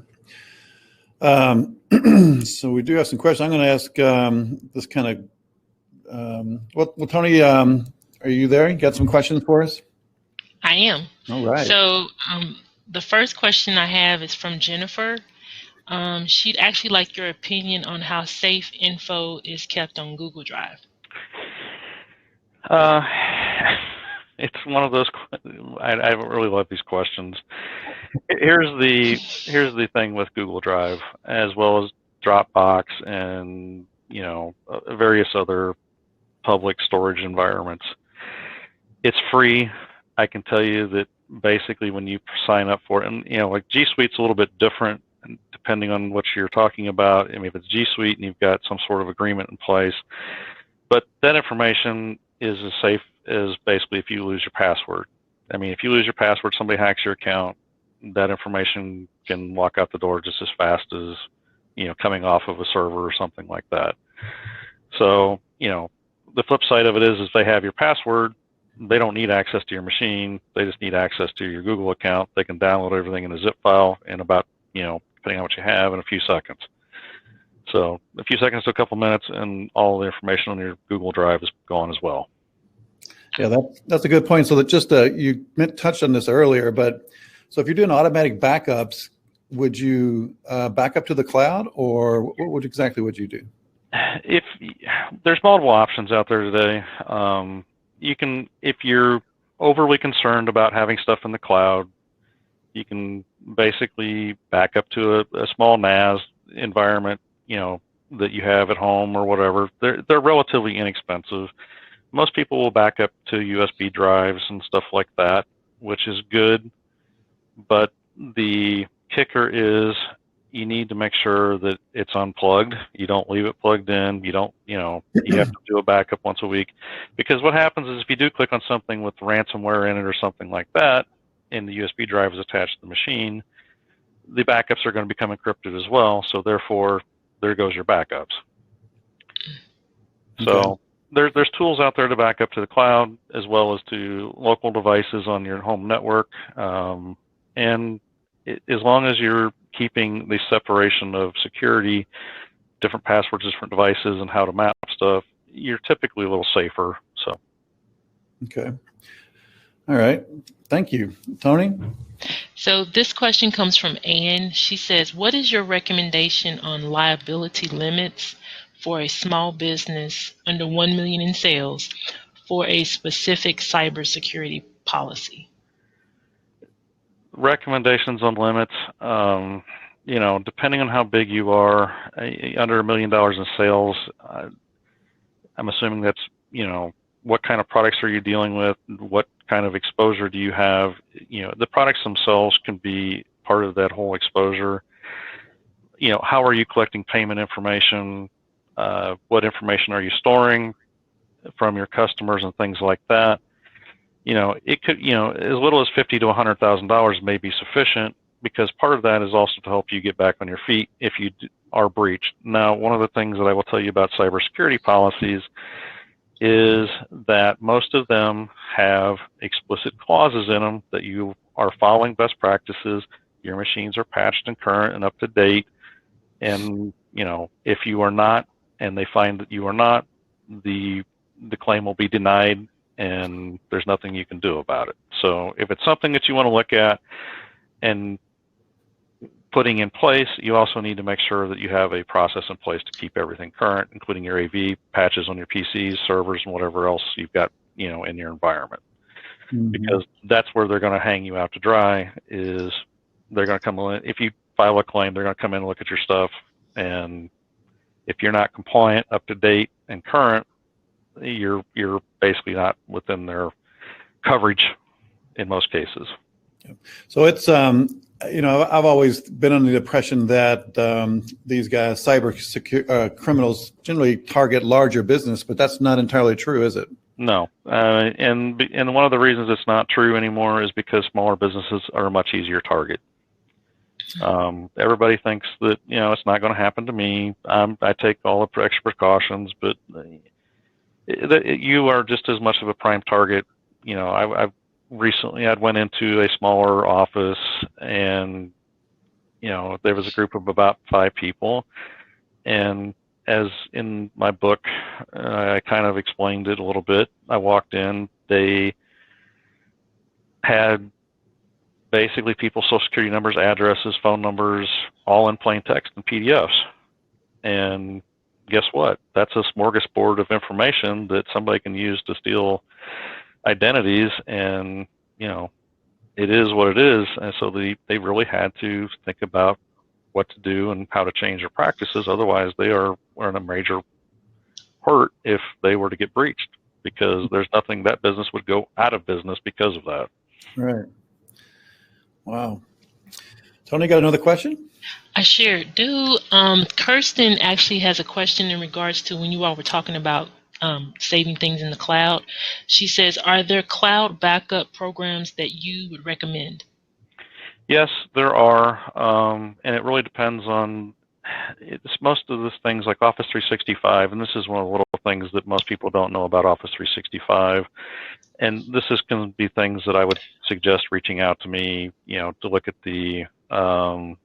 So we do have some questions. I'm going to ask this kind of. Well, Tony, are you there? You got some questions for us? I am. All right. So the first question I have is from Jennifer. She'd actually like your opinion on how safe info is kept on Google Drive. It's one of those. I really love these questions. Here's the thing with Google Drive, as well as Dropbox and various other public storage environments. It's free. I can tell you that basically when you sign up for it, and like G Suite's a little bit different depending on what you're talking about. I mean, if it's G Suite and you've got some sort of agreement in place, but that information is as safe as basically if you lose your password. I mean, if you lose your password, somebody hacks your account, that information can walk out the door just as fast as coming off of a server or something like that. So the flip side of it is they have your password. They don't need access to your machine. They just need access to your Google account. They can download everything in a zip file in about depending on what you have, in a few seconds. So a few seconds to a couple minutes, and all the information on your Google Drive is gone as well. Yeah, that's a good point. So that just you touched on this earlier, but so if you're doing automatic backups, would you back up to the cloud, or what exactly would you do? if there's multiple options out there today, you can, if you're overly concerned about having stuff in the cloud, you can basically back up to a small NAS environment, that you have at home or whatever. They're relatively inexpensive. Most people will back up to USB drives and stuff like that, which is good. But the kicker is you need to make sure that it's unplugged. You don't leave it plugged in. You don't, you have to do a backup once a week. Because what happens is if you do click on something with ransomware in it or something like that, and the USB drive is attached to the machine, the backups are going to become encrypted as well. So therefore, there goes your backups. Okay. So there's tools out there to back up to the cloud as well as to local devices on your home network. And as long as you're keeping the separation of security, different passwords, different devices, and how to map stuff, you're typically a little safer. So. Okay. All right. Thank you. Tony? So this question comes from Anne. She says, what is your recommendation on liability limits for a small business under 1 million in sales for a specific cybersecurity policy? Recommendations on limits, depending on how big you are, under $1 million in sales, I'm assuming that's, what kind of products are you dealing with? What kind of exposure do you have? The products themselves can be part of that whole exposure. How are you collecting payment information? What information are you storing from your customers and things like that? It could, as little as $50,000 to $100,000 may be sufficient, because part of that is also to help you get back on your feet if you are breached. Now, one of the things that I will tell you about cybersecurity policies is that most of them have explicit clauses in them that you are following best practices, your machines are patched and current and up to date, and if you are not, and they find that you are not, the claim will be denied, and there's nothing you can do about it. So if it's something that you want to look at and putting in place, you also need to make sure that you have a process in place to keep everything current, including your AV, patches on your PCs, servers, and whatever else you've got, in your environment. Mm-hmm. Because that's where they're going to hang you out to dry, is they're going to come in. If you file a claim, they're going to come in and look at your stuff, and if you're not compliant, up to date, and current, you're basically not within their coverage in most cases. So it's I've always been under the impression that these guys, criminals, generally target larger business, but that's not entirely true, is it? No, and one of the reasons it's not true anymore is because smaller businesses are a much easier target. Everybody thinks that it's not going to happen to me. I take all the extra precautions, but you are just as much of a prime target. I've recently went into a smaller office, and there was a group of about 5 people, and as in my book, I kind of explained it a little bit. I walked in, they had basically people's social security numbers, addresses, phone numbers, all in plain text and PDFs. And guess what? That's a smorgasbord of information that somebody can use to steal identities, and it is what it is. And so they really had to think about what to do and how to change their practices. Otherwise, they are in a major hurt if they were to get breached, because there's nothing, that business would go out of business because of that. Right. Wow. Tony, got another question? I sure do. Kirsten actually has a question in regards to when you all were talking about saving things in the cloud. She says, are there cloud backup programs that you would recommend? Yes, there are, and it really depends on, most of the things like Office 365, and this is one of the little things that most people don't know about Office 365, and this is going to be things that I would suggest reaching out to me, to look at the, to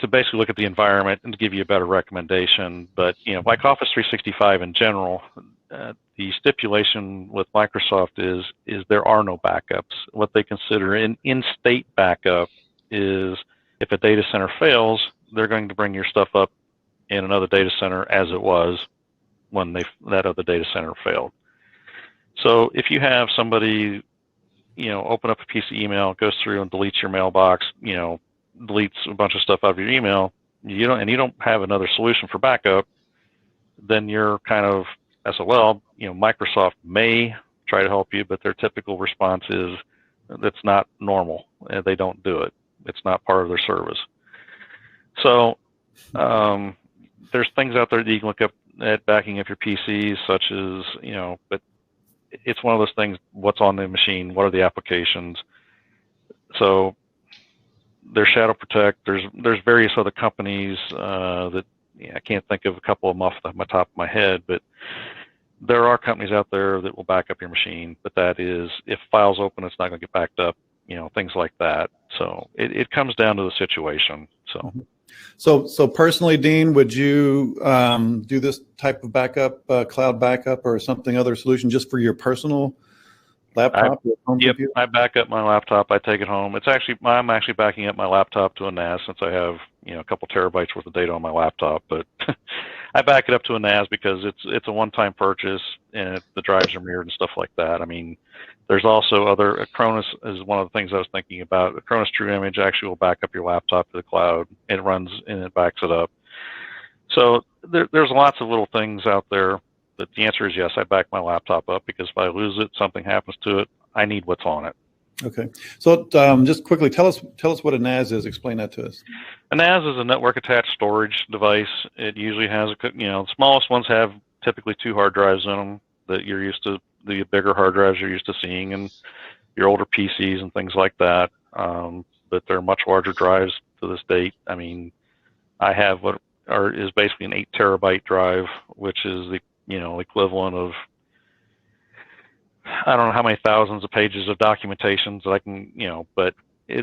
basically look at the environment and to give you a better recommendation. But, like Office 365 in general, the stipulation with Microsoft is there are no backups. What they consider an in-state backup is if a data center fails, they're going to bring your stuff up in another data center as it was when that other data center failed. So if you have somebody, open up a piece of email, goes through and deletes your mailbox, deletes a bunch of stuff out of your email, you don't have another solution for backup, then you're kind of SOL. Microsoft may try to help you, but their typical response is that's not normal. They don't do it. It's not part of their service. So there's things out there that you can look up at backing up your PCs, such as, but it's one of those things, what's on the machine, what are the applications. So there's Shadow Protect, there's various other companies that I can't think of a couple of them off the top of my head, but there are companies out there that will back up your machine, but that is, if files open, it's not going to get backed up, things like that. So it comes down to the situation. So personally, Dean, would you do this type of backup, cloud backup, or something other solution just for your personal laptop or home computer? I back up my laptop. I take it home. I'm actually backing up my laptop to a NAS since I have a couple terabytes worth of data on my laptop. But I back it up to a NAS because it's a one-time purchase and the drives are mirrored and stuff like that. I mean, there's also Acronis is one of the things I was thinking about. Acronis True Image actually will back up your laptop to the cloud. It runs and it backs it up. So there's lots of little things out there. But the answer is yes, I back my laptop up because if I lose it, something happens to it, I need what's on it. Okay. So just quickly, tell us what a NAS is. Explain that to us. A NAS is a network attached storage device. It usually has the smallest ones have typically 2 hard drives in them that you're used to, the bigger hard drives you're used to seeing in your older PCs and things like that. But they're much larger drives to this date. I mean, I have what is basically an 8 terabyte drive, which is the equivalent of, I don't know how many thousands of pages of documentations that I can, but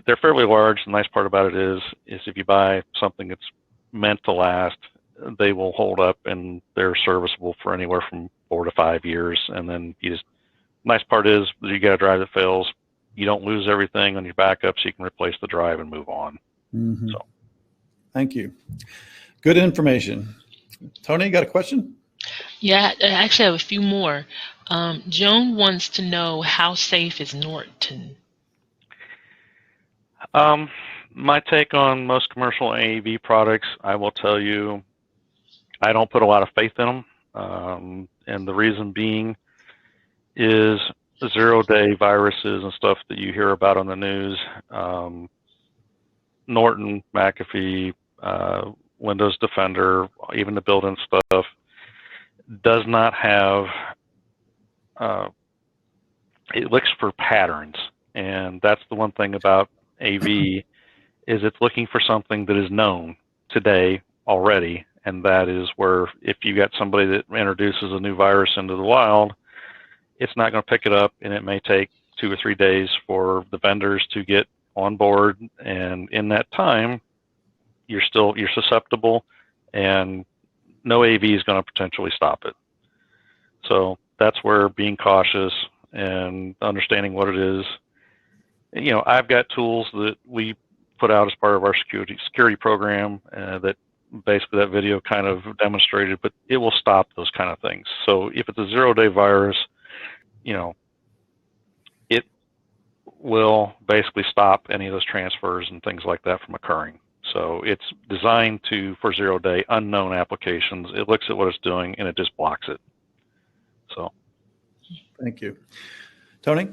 they're fairly large. The nice part about it is if you buy something that's meant to last, they will hold up and they're serviceable for anywhere from 4 to 5 years. And then nice part is that you got a drive that fails, you don't lose everything on your backup, so you can replace the drive and move on. Mm-hmm. So, thank you. Good information. Tony, you got a question? Yeah, I actually have a few more. Joan wants to know, how safe is Norton? My take on most commercial AAV products, I will tell you, I don't put a lot of faith in them. And the reason being is zero-day viruses and stuff that you hear about on the news. Norton, McAfee, Windows Defender, even the built-in stuff, does not have, it looks for patterns. And that's the one thing about AV is it's looking for something that is known today already. And that is where if you got somebody that introduces a new virus into the wild, it's not going to pick it up, and it may take 2 or 3 days for the vendors to get on board. And in that time, you're susceptible, and no AV is going to potentially stop it. So that's where being cautious and understanding what it is. I've got tools that we put out as part of our security program that basically that video kind of demonstrated, but it will stop those kind of things. So if it's a zero-day virus, it will basically stop any of those transfers and things like that from occurring. So it's designed for zero-day unknown applications. It looks at what it's doing and it just blocks it. So, thank you, Tony.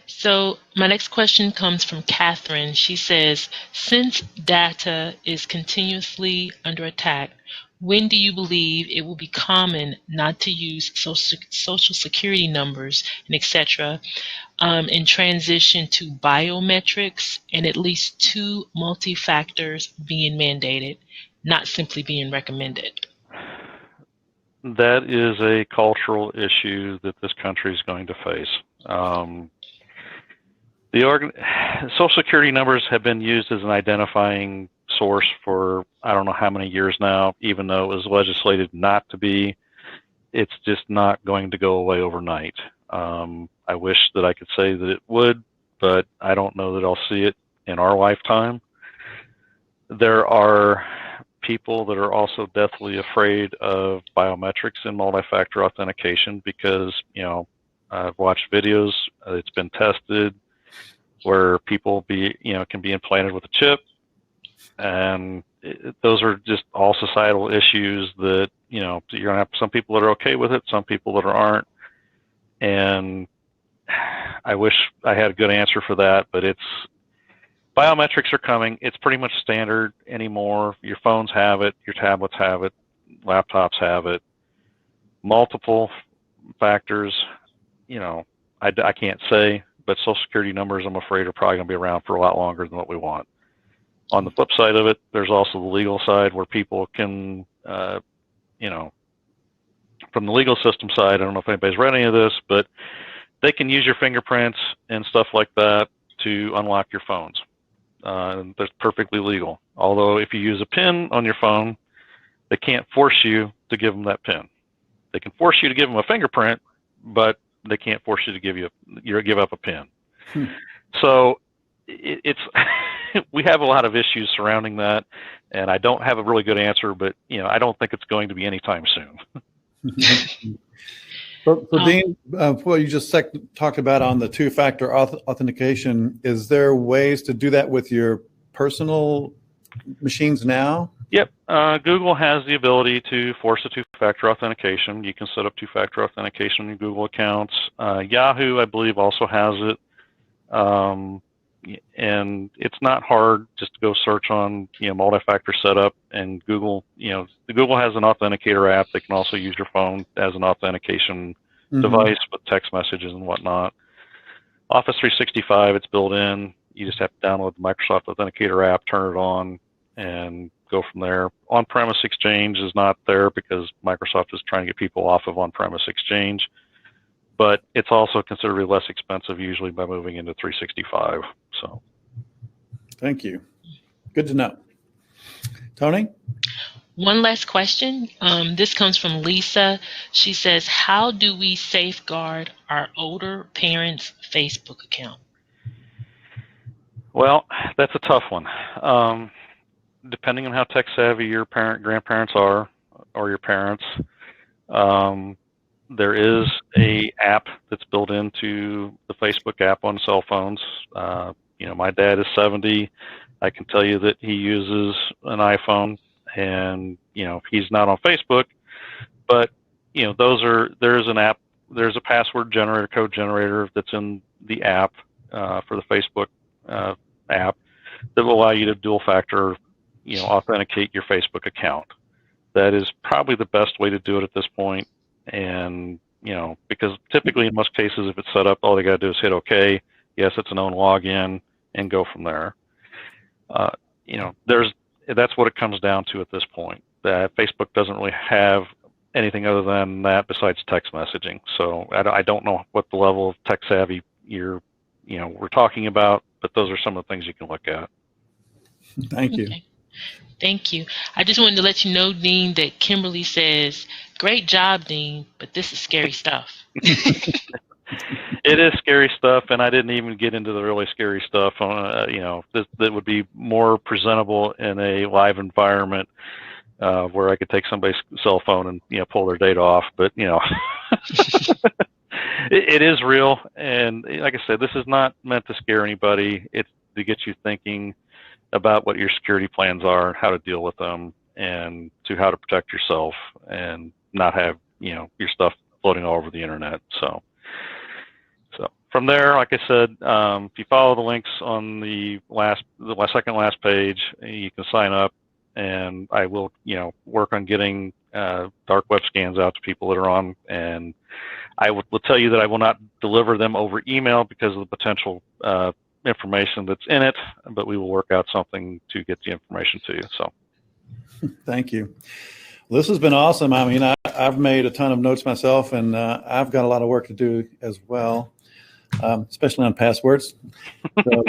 So my next question comes from Catherine. She says, since data is continuously under attack, when do you believe it will be common not to use social security numbers and etc. And transition to biometrics and at least 2 multi-factors being mandated, not simply being recommended? That is a cultural issue that this country is going to face. Social security numbers have been used as an identifying source for I don't know how many years now, even though it was legislated not to be. It's just not going to go away overnight. I wish that I could say that it would, but I don't know that I'll see it in our lifetime. There are people that are also deathly afraid of biometrics and multi-factor authentication because, I've watched videos, it's been tested where people can be implanted with a chip, and those are just all societal issues that, you're going to have some people that are okay with it, some people that aren't, and I wish I had a good answer for that, but biometrics are coming. It's pretty much standard anymore. Your phones have it, your tablets have it, laptops have it. Multiple factors, I can't say, but Social Security numbers, I'm afraid, are probably going to be around for a lot longer than what we want. On the flip side of it, there's also the legal side where people can, from the legal system side, I don't know if anybody's read any of this, but they can use your fingerprints and stuff like that to unlock your phones. That's perfectly legal. Although if you use a PIN on your phone, they can't force you to give them that PIN. They can force you to give them a fingerprint, but they can't force you to give up a PIN. So it's we have a lot of issues surrounding that, and I don't have a really good answer, but I don't think it's going to be anytime soon. So Dean, what you just talked about on the two-factor authentication, is there ways to do that with your personal machines now? Yep. Google has the ability to force a two-factor authentication. You can set up two-factor authentication on your Google accounts. Yahoo, I believe, also has it. And it's not hard just to go search on, multi-factor setup, and Google, Google has an authenticator app. They can also use your phone as an authentication device with text messages and whatnot. Office 365, it's built in. You just have to download the Microsoft Authenticator app, turn it on, and go from there. On-premise Exchange is not there because Microsoft is trying to get people off of on-premise Exchange, but it's also considerably less expensive usually by moving into 365. So, thank you. Good to know. Tony? One last question. This comes from Lisa. She says, how do we safeguard our older parents' Facebook account? Well, that's a tough one. Depending on how tech savvy your grandparents are, or your parents, there is a app that's built into the Facebook app on cell phones. My dad is 70. I can tell you that he uses an iPhone, and he's not on Facebook, but there's an app, there's a password generator, code generator that's in the app for the Facebook app that will allow you to dual factor authenticate your Facebook account. That is probably the best way to do it at this point. And, because typically in most cases, if it's set up, all they got to do is hit OK. Yes, it's a known login, and go from there. That's what it comes down to at this point. That Facebook doesn't really have anything other than that besides text messaging. So I don't know what the level of tech savvy we're talking about, but those are some of the things you can look at. Thank you. Okay. Thank you. I just wanted to let you know, Dean, that Kimberly says, great job, Dean, but this is scary stuff. It is scary stuff, and I didn't even get into the really scary stuff. That would be more presentable in a live environment where I could take somebody's cell phone and pull their data off. But it is real, and like I said, this is not meant to scare anybody. It's to get you thinking about what your security plans are, how to deal with them, and to how to protect yourself and not have your stuff floating all over the internet. So from there, like I said, if you follow the links on the second last page, you can sign up, and I will work on getting dark web scans out to people that are on, and I will tell you that I will not deliver them over email because of the potential information that's in it, but we will work out something to get the information to you. So thank you. Well, this has been awesome. I mean, I've made a ton of notes myself, and I've got a lot of work to do as well, especially on passwords. So,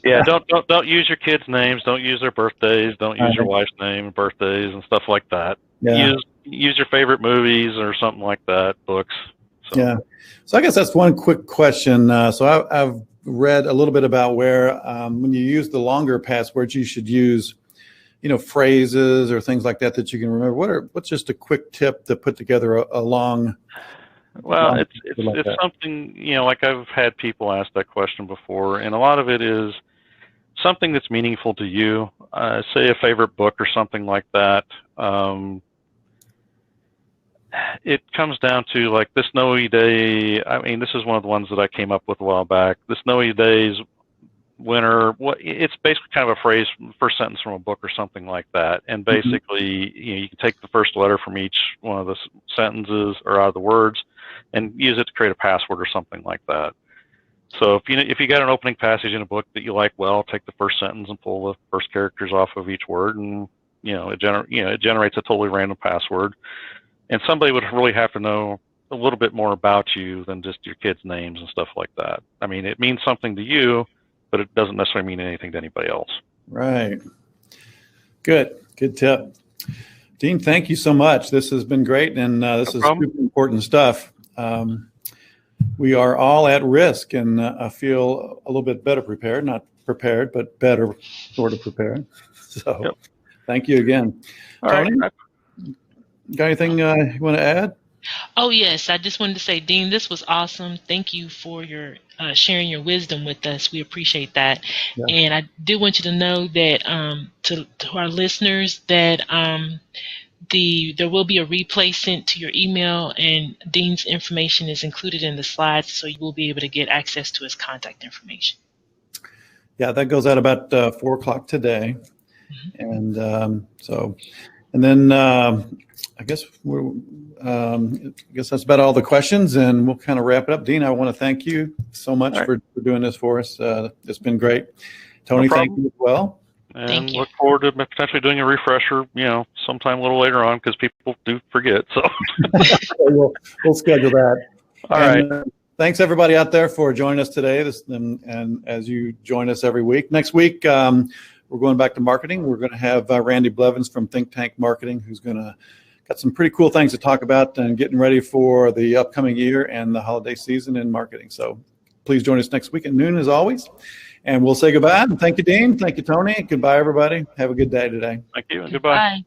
yeah, don't use your kids' names, don't use their birthdays, don't use your wife's name and birthdays and stuff like that. Yeah. Use your favorite movies or something like that, books. So. Yeah. So I guess that's one quick question. So I've read a little bit about where when you use the longer passwords, you should use phrases or things like that that you can remember? What's just a quick tip to put together a long? Well, it's something, like I've had people ask that question before, and a lot of it is something that's meaningful to you. Say a favorite book or something like that. It comes down to like this snowy day. I mean, this is one of the ones that I came up with a while back. The snowy days, winter. It's basically kind of a phrase, first sentence from a book or something like that. And basically, you can take the first letter from each one of the sentences or out of the words, and use it to create a password or something like that. So if you got an opening passage in a book that you like, well, take the first sentence and pull the first characters off of each word, and it generates a totally random password. And somebody would really have to know a little bit more about you than just your kids' names and stuff like that. I mean, it means something to you, but it doesn't necessarily mean anything to anybody else. Right. Good tip. Dean, thank you so much. This has been great, and this is super important stuff. We are all at risk, and I feel a little bit better prepared, not prepared, but better sort of prepared. So Thank you again. All Tony, right. got anything you want to add? Oh, yes. I just wanted to say, Dean, this was awesome. Thank you for your sharing your wisdom with us. We appreciate that. Yeah. And I do want you to know that to our listeners that there will be a replay sent to your email, and Dean's information is included in the slides, so you will be able to get access to his contact information. Yeah, that goes out about 4 o'clock today. And and then I guess that's about all the questions, and we'll kind of wrap it up. Dean, I want to thank you so much for doing this for us. It's been great. Tony, thank you as well. And look forward to potentially doing a refresher, sometime a little later on, because people do forget. So we'll schedule that. All right. Thanks everybody out there for joining us today. And as you join us every week. Next week, we're going back to marketing. We're going to have Randy Blevins from Think Tank Marketing, who's got some pretty cool things to talk about and getting ready for the upcoming year and the holiday season in marketing. So please join us next week at noon as always. And we'll say goodbye. And thank you, Dean. Thank you, Tony. Goodbye, everybody. Have a good day today. Thank you. And goodbye. Bye.